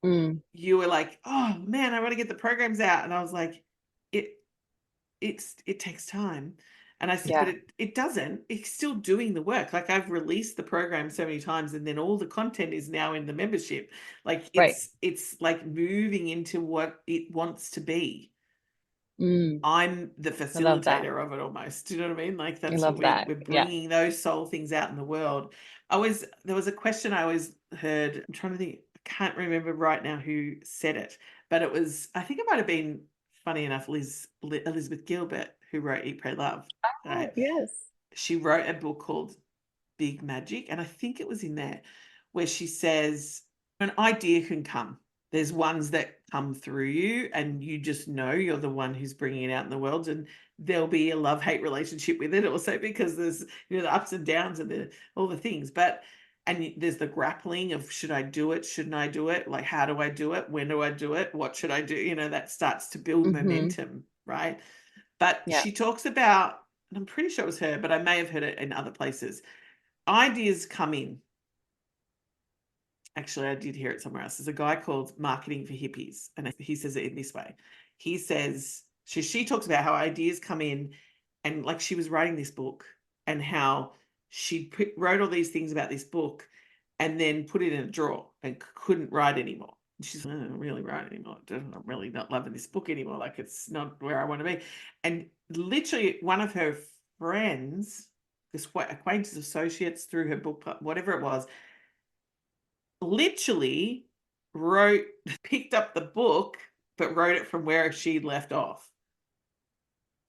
you were like, oh man, I want to get the programs out. And I was like, it takes time. And I said, but it doesn't. It's still doing the work. Like, I've released the program so many times, and then all the content is now in the membership. Like it's like moving into what it wants to be. I'm the facilitator of it almost. Do you know what I mean? Like, that's what we're bringing those soul things out in the world. There was a question I always heard. I'm trying to think. I can't remember right now who said it, but it was, I think it might have been, funny enough, Elizabeth Gilbert, who wrote Eat, Pray, Love. Right? Yes. She wrote a book called Big Magic, and I think it was in there where she says an idea can come. There's ones that come through you, and you just know you're the one who's bringing it out in the world, and there'll be a love-hate relationship with it also, because there's, you know, the ups and downs and all the things. And there's the grappling of, should I do it? Shouldn't I do it? Like, how do I do it? When do I do it? What should I do? You know, that starts to build momentum, right? But she talks about, and I'm pretty sure it was her, but I may have heard it in other places, ideas come in. Actually, I did hear it somewhere else. There's a guy called Marketing for Hippies, and he says it in this way. He says, she talks about how ideas come in, and like, she was writing this book, and how she wrote all these things about this book, and then put it in a drawer and couldn't write anymore. She's like, I don't really write anymore. I'm really not loving this book anymore. Like, it's not where I want to be. And literally, one of her friends, this acquaintance, associates through her book club, whatever it was, literally picked up the book, but wrote it from where she left off.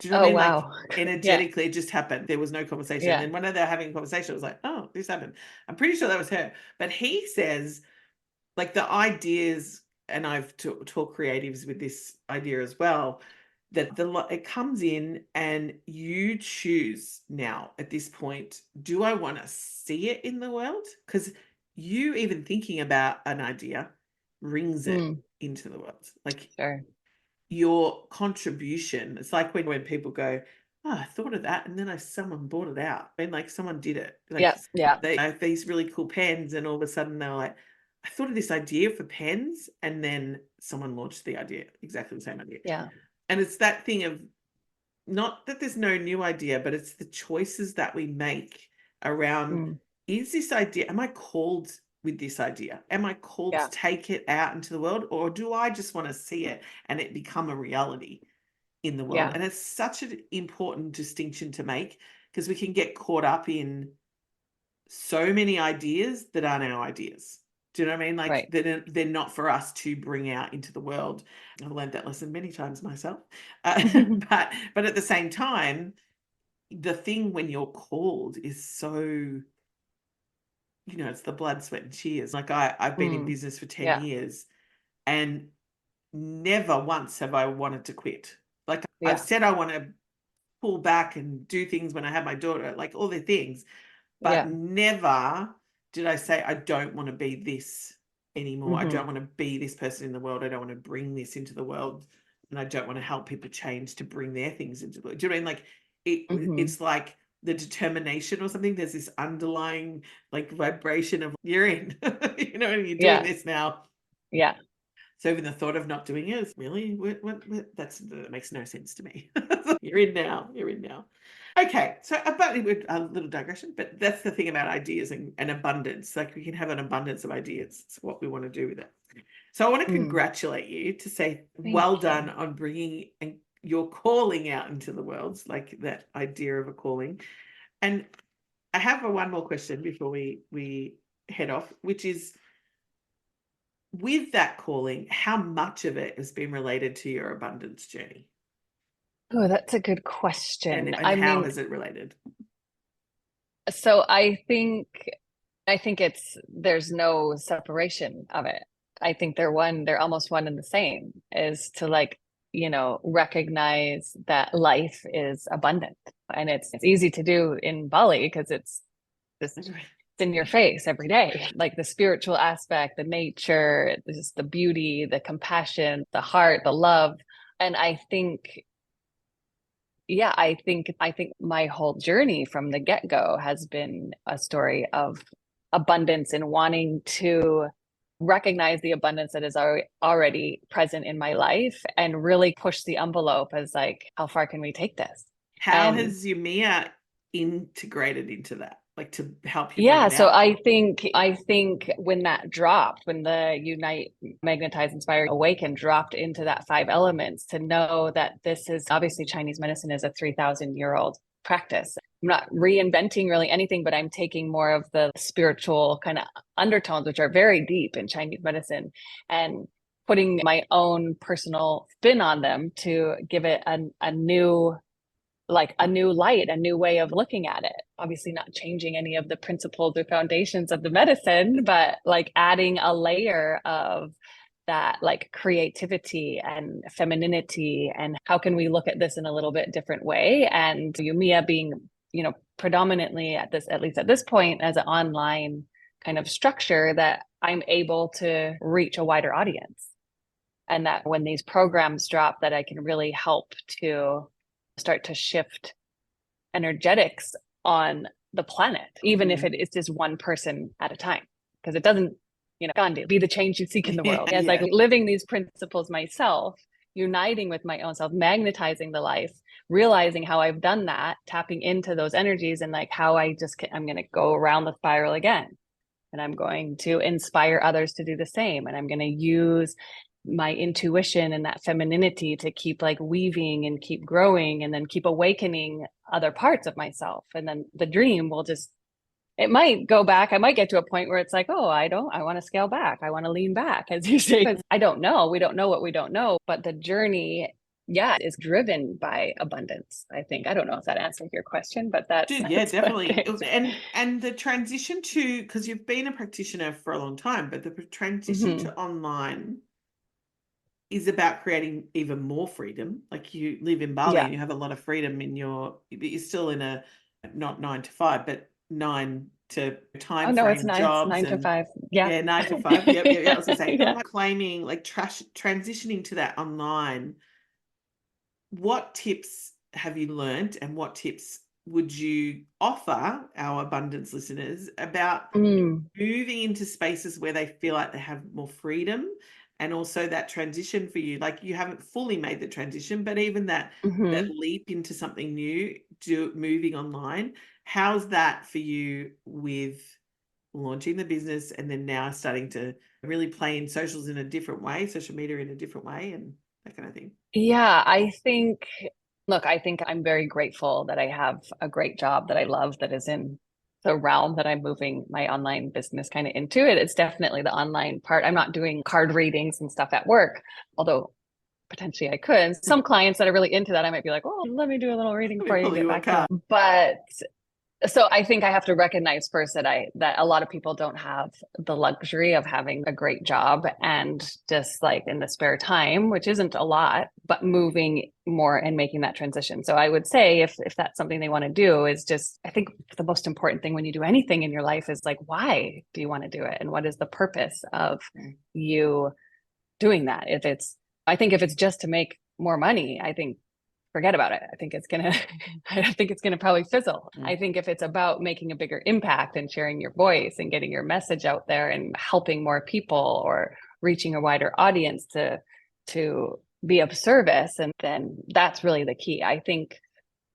Do you know what I mean? Wow. Like, energetically, it just happened. There was no conversation. And when they were having a conversation, it was like, oh, this happened. I'm pretty sure that was her. But he says, like, the ideas, and I've taught creatives with this idea as well, that it comes in, and you choose now at this point, do I want to see it in the world? Because you even thinking about an idea brings it into the world. Like, your contribution. It's like when people go, oh, I thought of that, and then someone bought it out. I mean, like, someone did it. Like, they have these really cool pens, and all of a sudden they're like, I thought of this idea for pens, and then someone launched the idea, exactly the same idea. And it's that thing of, not that there's no new idea, but it's the choices that we make around, is this idea, am I called with this idea? Am I called to take it out into the world, or do I just want to see it and it become a reality in the world? And it's such an important distinction to make, because we can get caught up in so many ideas that aren't our ideas. Do you know what I mean? Like, they're not for us to bring out into the world. I've learned that lesson many times myself. But at the same time, the thing when you're called is so, you know, it's the blood, sweat, and tears. Like, I've been in business for 10 years, and never once have I wanted to quit. Like, I've said I want to pull back and do things when I have my daughter, like all the things, but never did I say, I don't want to be this anymore? I don't want to be this person in the world. I don't want to bring this into the world. And I don't want to help people change to bring their things into the world. Do you know what I mean? Like it's like the determination or something. There's this underlying like vibration of you're in, you know, and you're doing this now. Yeah. So even the thought of not doing it is really, that makes no sense to me. You're in now. You're in now. Okay, so about a little digression, but that's the thing about ideas and abundance. Like we can have an abundance of ideas. It's what we want to do with it. So I want to congratulate you to say well done on bringing your calling out into the world, like that idea of a calling. And I have one more question before we head off, which is, with that calling, how much of it has been related to your abundance journey? Oh, that's a good question. And how has it related? So I think there's no separation of it. I think they're almost one and the same, is to like, you know, recognize that life is abundant. And it's easy to do in Bali because it's just in your face every day, like the spiritual aspect, the nature, just the beauty, the compassion, the heart, the love. And I think my whole journey from the get-go has been a story of abundance and wanting to recognize the abundance that is already present in my life and really push the envelope as like, how far can we take this? How has UMIYA integrated into that? Like to help you? Yeah, so I think when that dropped, when the Unite, Magnetize, Inspire, Awaken dropped into that 5 elements, to know that this is obviously Chinese medicine is a 3,000-year-old practice. I'm not reinventing really anything, but I'm taking more of the spiritual kind of undertones, which are very deep in Chinese medicine, and putting my own personal spin on them to give it a new light, a new way of looking at it. Obviously not changing any of the principles or foundations of the medicine, but like adding a layer of that like creativity and femininity, and how can we look at this in a little bit different way. And UMIYA being, you know, predominantly at least at this point as an online kind of structure, that I'm able to reach a wider audience. And that when these programs drop, that I can really help to start to shift energetics on the planet, even if it is just one person at a time, because it doesn't, you know, Gandhi, be the change you seek in the world. It's like living these principles myself, uniting with my own self, magnetizing the life, realizing how I've done that, tapping into those energies, and like how I'm going to go around the spiral again, and I'm going to inspire others to do the same, and I'm going to use my intuition and that femininity to keep like weaving and keep growing, and then keep awakening other parts of myself. And then the dream will just, it might go back. I might get to a point where it's like, oh, I want to scale back. I want to lean back, as you say. I don't know. We don't know what we don't know. But the journey, is driven by abundance, I think. I don't know if that answers your question, but that's definitely. And the transition to, because you've been a practitioner for a long time, but the transition to online is about creating even more freedom. Like you live in Bali and you have a lot of freedom you're still in a, not 9 to 5, but 9 to time frame it's 9, jobs. 9 to 5. Yeah, 9 to 5. Yep. I was going to say, claiming, like transitioning to that online. What tips have you learned, and what tips would you offer our abundance listeners about moving into spaces where they feel like they have more freedom? And also that transition for you, like you haven't fully made the transition, but even that leap into something new, moving online, how's that for you with launching the business and then now starting to really play in socials in a different way, social media in a different way, and that kind of thing? Yeah, I think I'm very grateful that I have a great job that I love, that is in the realm that I'm moving my online business kind of into. It's definitely the online part. I'm not doing card readings and stuff at work, although potentially I could. Some clients that are really into that, I might be like, oh, let me do a little reading for you and get back to them. But So I think I have to recognize first that that a lot of people don't have the luxury of having a great job and just like in the spare time, which isn't a lot, but moving more and making that transition. So I would say if that's something they want to do, is just, I think the most important thing when you do anything in your life is like, why do you want to do it? And what is the purpose of you doing that? I think if it's just to make more money, I think forget about it. I think it's gonna probably fizzle. I think if it's about making a bigger impact and sharing your voice and getting your message out there and helping more people or reaching a wider audience to be of service, and then that's really the key. I think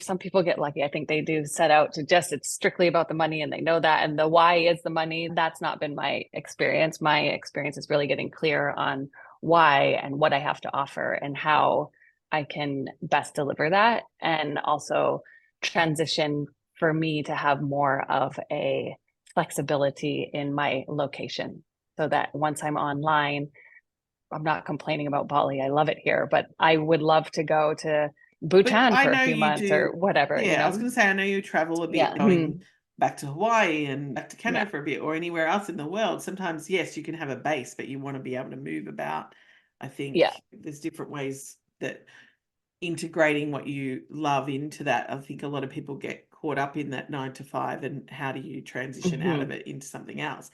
some people get lucky. I think they do set out to just, it's strictly about the money and they know that. And the why is the money. That's not been my experience. My experience is really getting clear on why and what I have to offer and how I can best deliver that. And also transition for me to have more of a flexibility in my location so that once I'm online, I'm not complaining about Bali. I love it here, but I would love to go to Bhutan for a few months or whatever. Yeah, I was going to say, I know you travel a bit going back to Hawaii and back to Canada for a bit or anywhere else in the world. Sometimes, yes, you can have a base, but you want to be able to move about. I think there's different ways that integrating what you love into that. I think a lot of people get caught up in that 9 to 5 and how do you transition out of it into something else.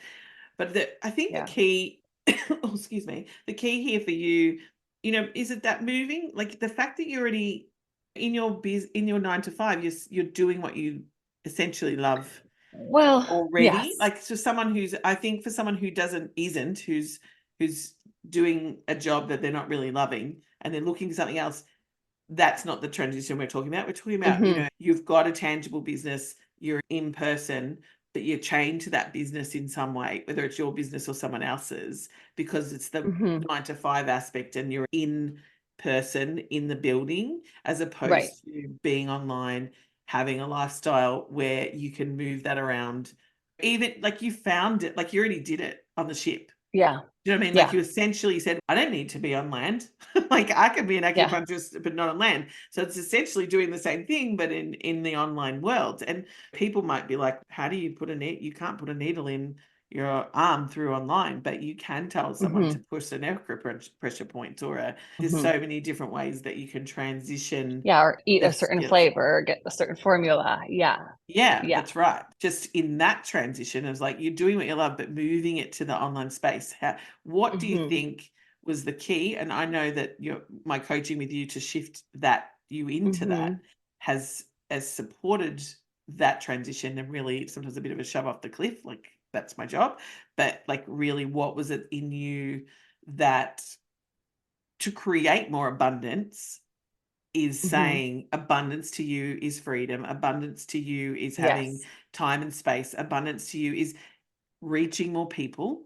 But I think the key, oh, excuse me, the key here for you, is it that moving? Like the fact that you're already in your 9 to 5, you're doing what you essentially love already. Yes. Like so someone I think for someone who who's doing a job that they're not really loving and they're looking for something else, that's not the transition we're talking about. We're talking about, you've got a tangible business, you're in person, but you're chained to that business in some way, whether it's your business or someone else's, because it's the 9 to 5 aspect and you're in person in the building as opposed to being online, having a lifestyle where you can move that around. Even like you found it, like you already did it on the ship. Yeah. You know what I mean? Like you essentially said, I don't need to be on land. Like I can be an acupuncturist, but not on land. So it's essentially doing the same thing, but in the online world. And people might be like, how do you put a needle? You can't put a needle in your arm through online, but you can tell someone to push an acupressure point or there's so many different ways that you can transition. Yeah, or eat a certain flavor or get a certain formula. Yeah, that's right. Just in that transition, it was like you're doing what you love, but moving it to the online space. What do you think was the key? And I know that my coaching with you to shift you into that has supported that transition and really sometimes a bit of a shove off the cliff. Like that's my job. But like really, what was it in you that to create more abundance is saying abundance to you is freedom. Abundance to you is having time and space. Abundance to you is reaching more people.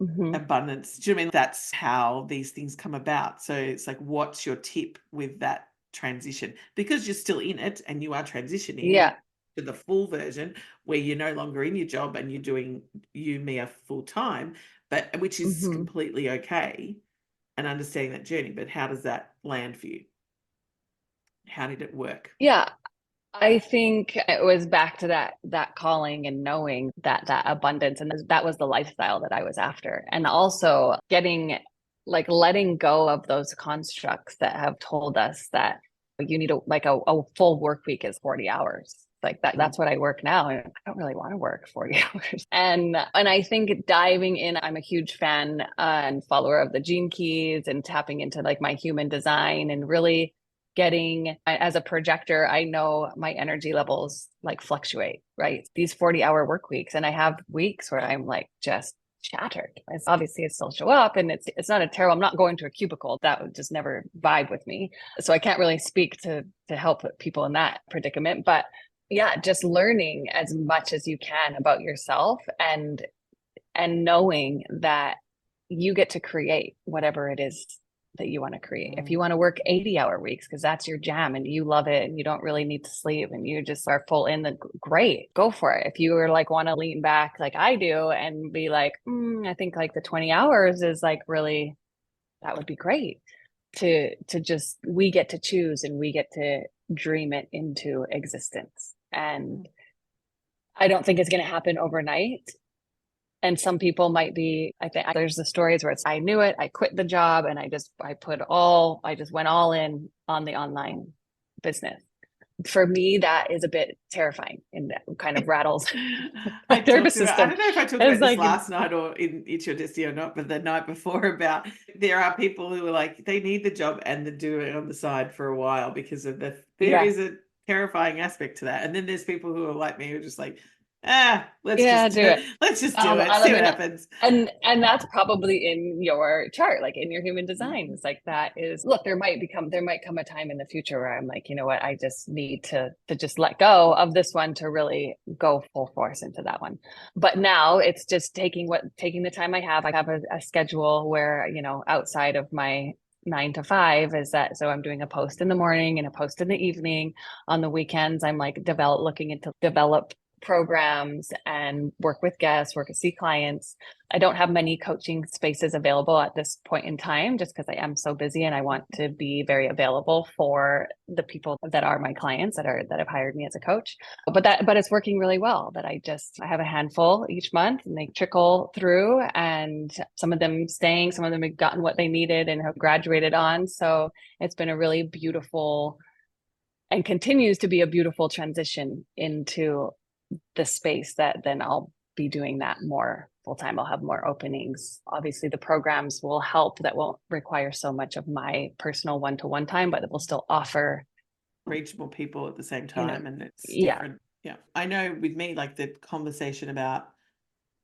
Abundance. Do you know what I mean? That's how these things come about. So it's like, what's your tip with that transition? Because you're still in it and you are transitioning to the full version where you're no longer in your job and you're doing UMIYA full time, but which is completely okay and understanding that journey. But how does that land for you? How did it work? Yeah, I think it was back to that calling and knowing that abundance, and that was the lifestyle that I was after. And also letting go of those constructs that have told us that you need a full work week is 40 hours. Like that's what I work now. And I don't really want to work 40 hours. And I think diving in, I'm a huge fan and follower of the Gene Keys and tapping into like my human design and really getting, as a projector, I know my energy levels like fluctuate, right? These 40-hour work weeks. And I have weeks where I'm like just shattered. It's obviously I still show up and it's not a terrible, I'm not going to a cubicle. That would just never vibe with me. So I can't really speak to help people in that predicament. But yeah, just learning as much as you can about yourself and knowing that you get to create whatever it is that you want to create. If you want to work 80-hour weeks because that's your jam and you love it and you don't really need to sleep and you just are full in, the great, go for it. If you were like want to lean back like I do and be like, I think like the 20 hours is like really, that would be great to just, we get to choose and we get to dream it into existence. And I don't think it's going to happen overnight. And some people might be, I think there's the stories where it's, I knew it, I quit the job and I just went all in on the online business. For me, that is a bit terrifying and that kind of rattles I my nervous talked about, I system. don't know if I talked It's about this like, last night or in It's Your Destiny or not, but the night before, about there are people who are like, they need the job and they do it on the side for a while because of there yeah, is a terrifying aspect to that. And then there's people who are like me who are just like, yeah, do it. let's just do it, I see what mean, happens. and that's probably in your chart, like in your human design. It's like, that is, look, there might come a time in the future where I'm like, you know what, I just need to just let go of this one to really go full force into that one. But now it's just taking the time I have. I have a schedule where, you know, outside of my 9 to 5 is that, so I'm doing a post in the morning and a post in the evening. On the weekends, I'm like looking into develop programs and work with guests, see clients. I don't have many coaching spaces available at this point in time just because I am so busy and I want to be very available for the people that are my clients that have hired me as a coach. But it's working really well that I have a handful each month and they trickle through, and some of them staying, some of them have gotten what they needed and have graduated on. So it's been a really beautiful and continues to be a beautiful transition into the space that then I'll be doing that more full time. I'll have more openings. Obviously, the programs will help. That won't require so much of my personal one-to-one time, but it will still offer reach more people at the same time, and it's yeah. different. Yeah, I know with me, like the conversation about,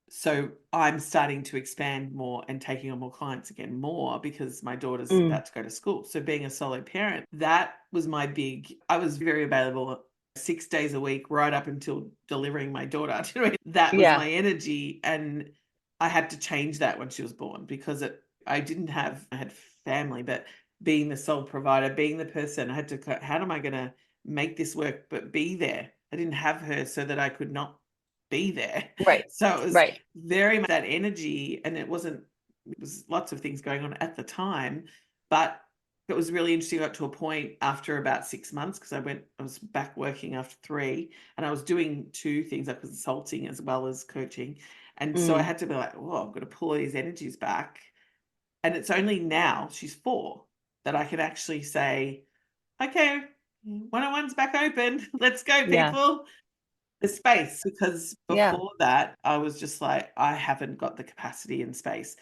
so I'm starting to expand more and taking on more clients again more because my daughter's about to go to school. So being a solo parent, that was I was very available 6 days a week right up until delivering my daughter. That was my energy, and I had to change that when she was born because I had family, but being the sole provider, being the person, I had to, how am I going to make this work but be there? I didn't have her so that I could not be there. Right. So it was right. very much that energy, and it was lots of things going on at the time, but it was really interesting. I got to a point after about 6 months because I was back working after 3, and I was doing 2 things, like consulting as well as coaching. And so I had to be like, oh, I've got to pull these energies back. And it's only now she's 4 that I can actually say, okay, 101's back open. Let's go, people. The space, because before that, I was just like, I haven't got the capacity and space.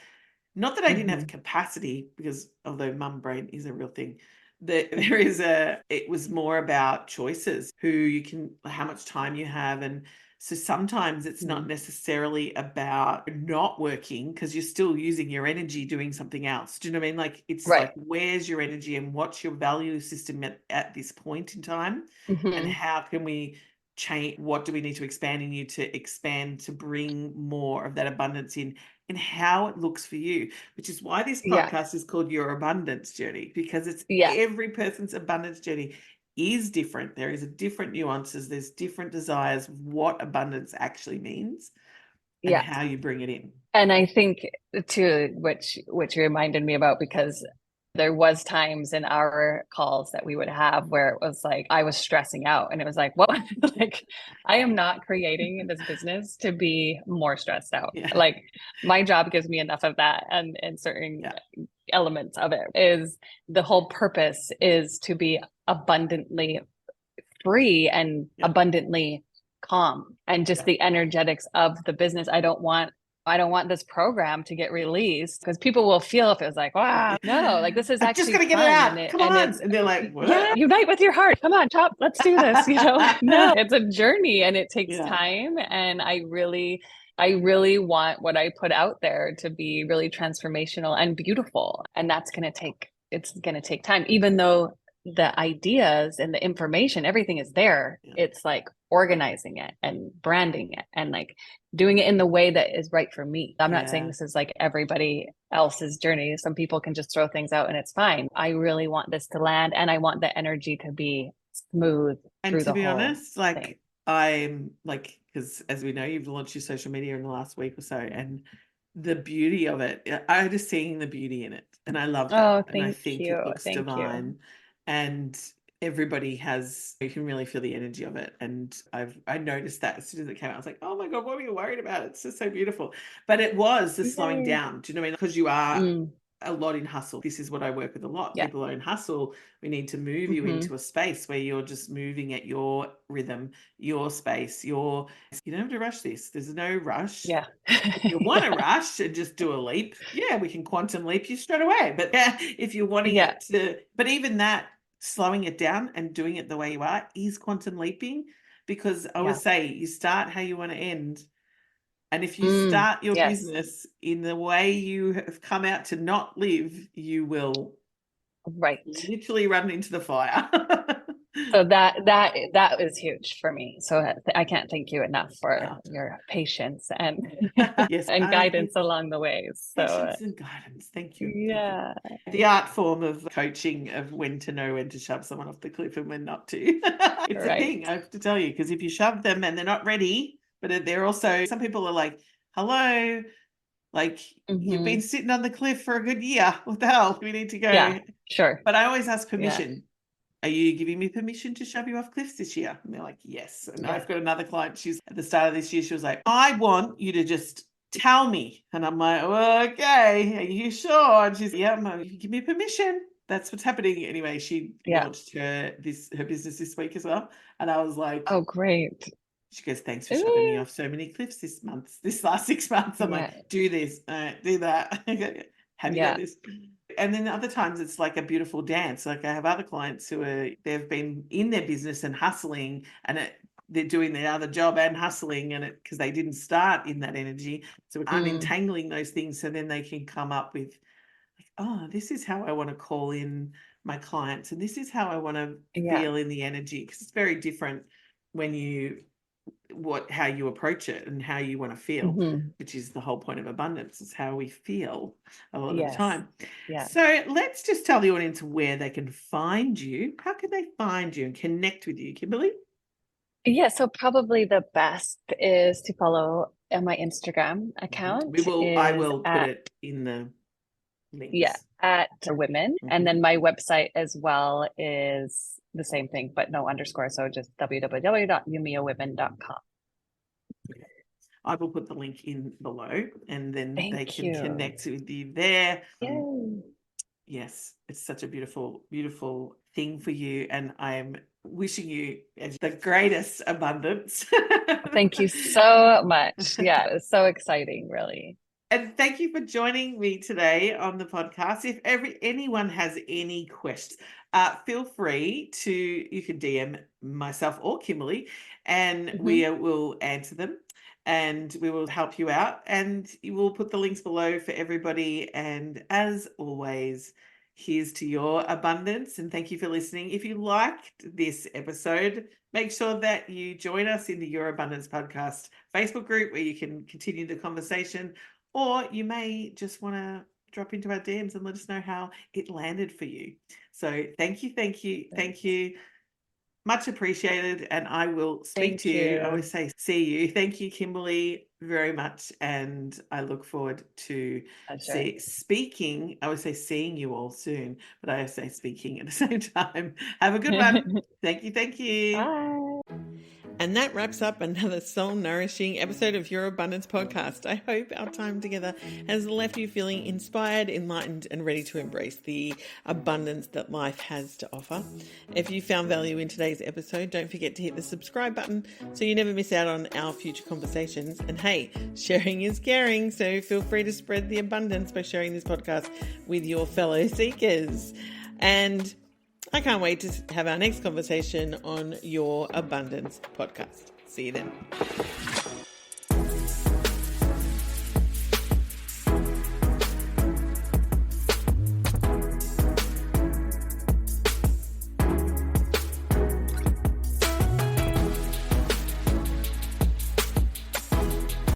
Not that I didn't have the capacity, because although mum brain is a real thing, it was more about choices, how much time you have. And so sometimes it's not necessarily about not working because you're still using your energy doing something else. Do you know what I mean? Like, it's like, where's your energy and what's your value system at this point in time? And how can we change? What do we need to expand in you to expand to bring more of that abundance in, and how it looks for you, which is why this podcast is called Your Abundance Journey, because it's every person's abundance journey is different. There is a different nuances. There's different desires of what abundance actually means and how you bring it in. And I think too, which you reminded me about, because there was times in our calls that we would have where it was like I was stressing out, and it was like, what? Like, I am not creating this business to be more stressed out. Like, my job gives me enough of that, and certain elements of it is, the whole purpose is to be abundantly free and abundantly calm, and just the energetics of the business. I don't want this program to get released, because people will feel, if it was like, wow, no, like, this is I'm actually just gonna get fun, it out. Come on. And they're like, what? Unite with your heart. Come on, chop. Let's do this. No, it's a journey and it takes time. And I really want what I put out there to be really transformational and beautiful. And it's going to take time, even though the ideas and the information, everything is there. It's like organizing it and branding it and like doing it in the way that is right for me. I'm not saying this is like everybody else's journey. Some people can just throw things out and it's fine. I really want this to land, and I want the energy to be smooth. And to be honest, like thing. I'm like, because as we know, you've launched your social media in the last week or so, and the beauty of it, I just seeing the beauty in it, and I love that. And I think it looks divine. And everybody has, you can really feel the energy of it. And I noticed that as soon as it came out, I was like, oh my God, what were you worried about? It's just so beautiful. But it was the slowing Yay. down. Do you know what I mean? Because you are Mm, a lot in hustle. This is what I work with a lot. yeah. People are in hustle. We need to move you into a space where you're just moving at your rhythm, your space, you don't have to rush this. There's no rush. Yeah. If you want to rush and just do a leap, yeah, we can quantum leap you straight away. But if you're wanting Yeah. it to, but even that, slowing it down and doing it the way you are is quantum leaping, because I always say you start how you want to end. And if you start your Yes. business in the way you have come out to not live, you will literally run into the fire. So that is huge for me. So I can't thank you enough for your patience and yes, and guidance along the way. So patience and guidance. Thank you. Yeah. Thank you. The art form of coaching, of when to know when to shove someone off the cliff and when not to. It's a thing, I have to tell you, because if you shove them and they're not ready, but they're also, some people are like, hello, like you've been sitting on the cliff for a good year. What the hell? We need to go. Yeah, sure. But I always ask permission. Yeah. Are you giving me permission to shove you off cliffs this year? And they're like, yes. And I've got another client, she's at the start of this year, she was like, I want you to just tell me. And I'm like, well, okay, are you sure? And she's, yeah, you give me permission. That's what's happening. Anyway, she launched her business this week as well. And I was like, oh, great. She goes, thanks for shoving me off so many cliffs this last 6 months. I'm like, do this, do that. Have you got this? And then other times it's like a beautiful dance. Like I have other clients who they've been in their business and hustling, and they're doing their other job and hustling, and because they didn't start in that energy. So it's untangling those things, so then they can come up with, like, oh, this is how I want to call in my clients, and this is how I want to feel in the energy, because it's very different when how you approach it and how you want to feel, which is the whole point of abundance, is how we feel a lot of the time. So let's just tell the audience where they can find you. How can they find you and connect with you, Kimberly? Yeah, so probably the best is to follow my Instagram account. I will put it in the links. Yeah, at women. And then my website as well is the same thing, but no underscore. So just www.umiyawomen.com. I will put the link in below, and then they can connect with you there. Yes, it's such a beautiful, beautiful thing for you. And I'm wishing you the greatest abundance. Thank you so much. Yeah, it's so exciting, really. And thank you for joining me today on the podcast. If anyone has any questions, feel free you can DM myself or Kimberly, and we will answer them, and we will help you out, and we will put the links below for everybody. And as always, here's to your abundance, and thank you for listening. If you liked this episode, make sure that you join us in the Your Abundance Podcast Facebook group, where you can continue the conversation. Or you may just want to drop into our DMs and let us know how it landed for you. So thank you. Much appreciated. And I will speak to you. I always say, see you. Thank you, Kimberly, very much. And I look forward to speaking. I would say seeing you all soon, but I always say speaking at the same time. Have a good one. Thank you. Bye. And that wraps up another soul-nourishing episode of Your Abundance Podcast. I hope our time together has left you feeling inspired, enlightened, and ready to embrace the abundance that life has to offer. If you found value in today's episode, don't forget to hit the subscribe button so you never miss out on our future conversations. And hey, sharing is caring, so feel free to spread the abundance by sharing this podcast with your fellow seekers. And I can't wait to have our next conversation on Your Abundance Podcast. See you then.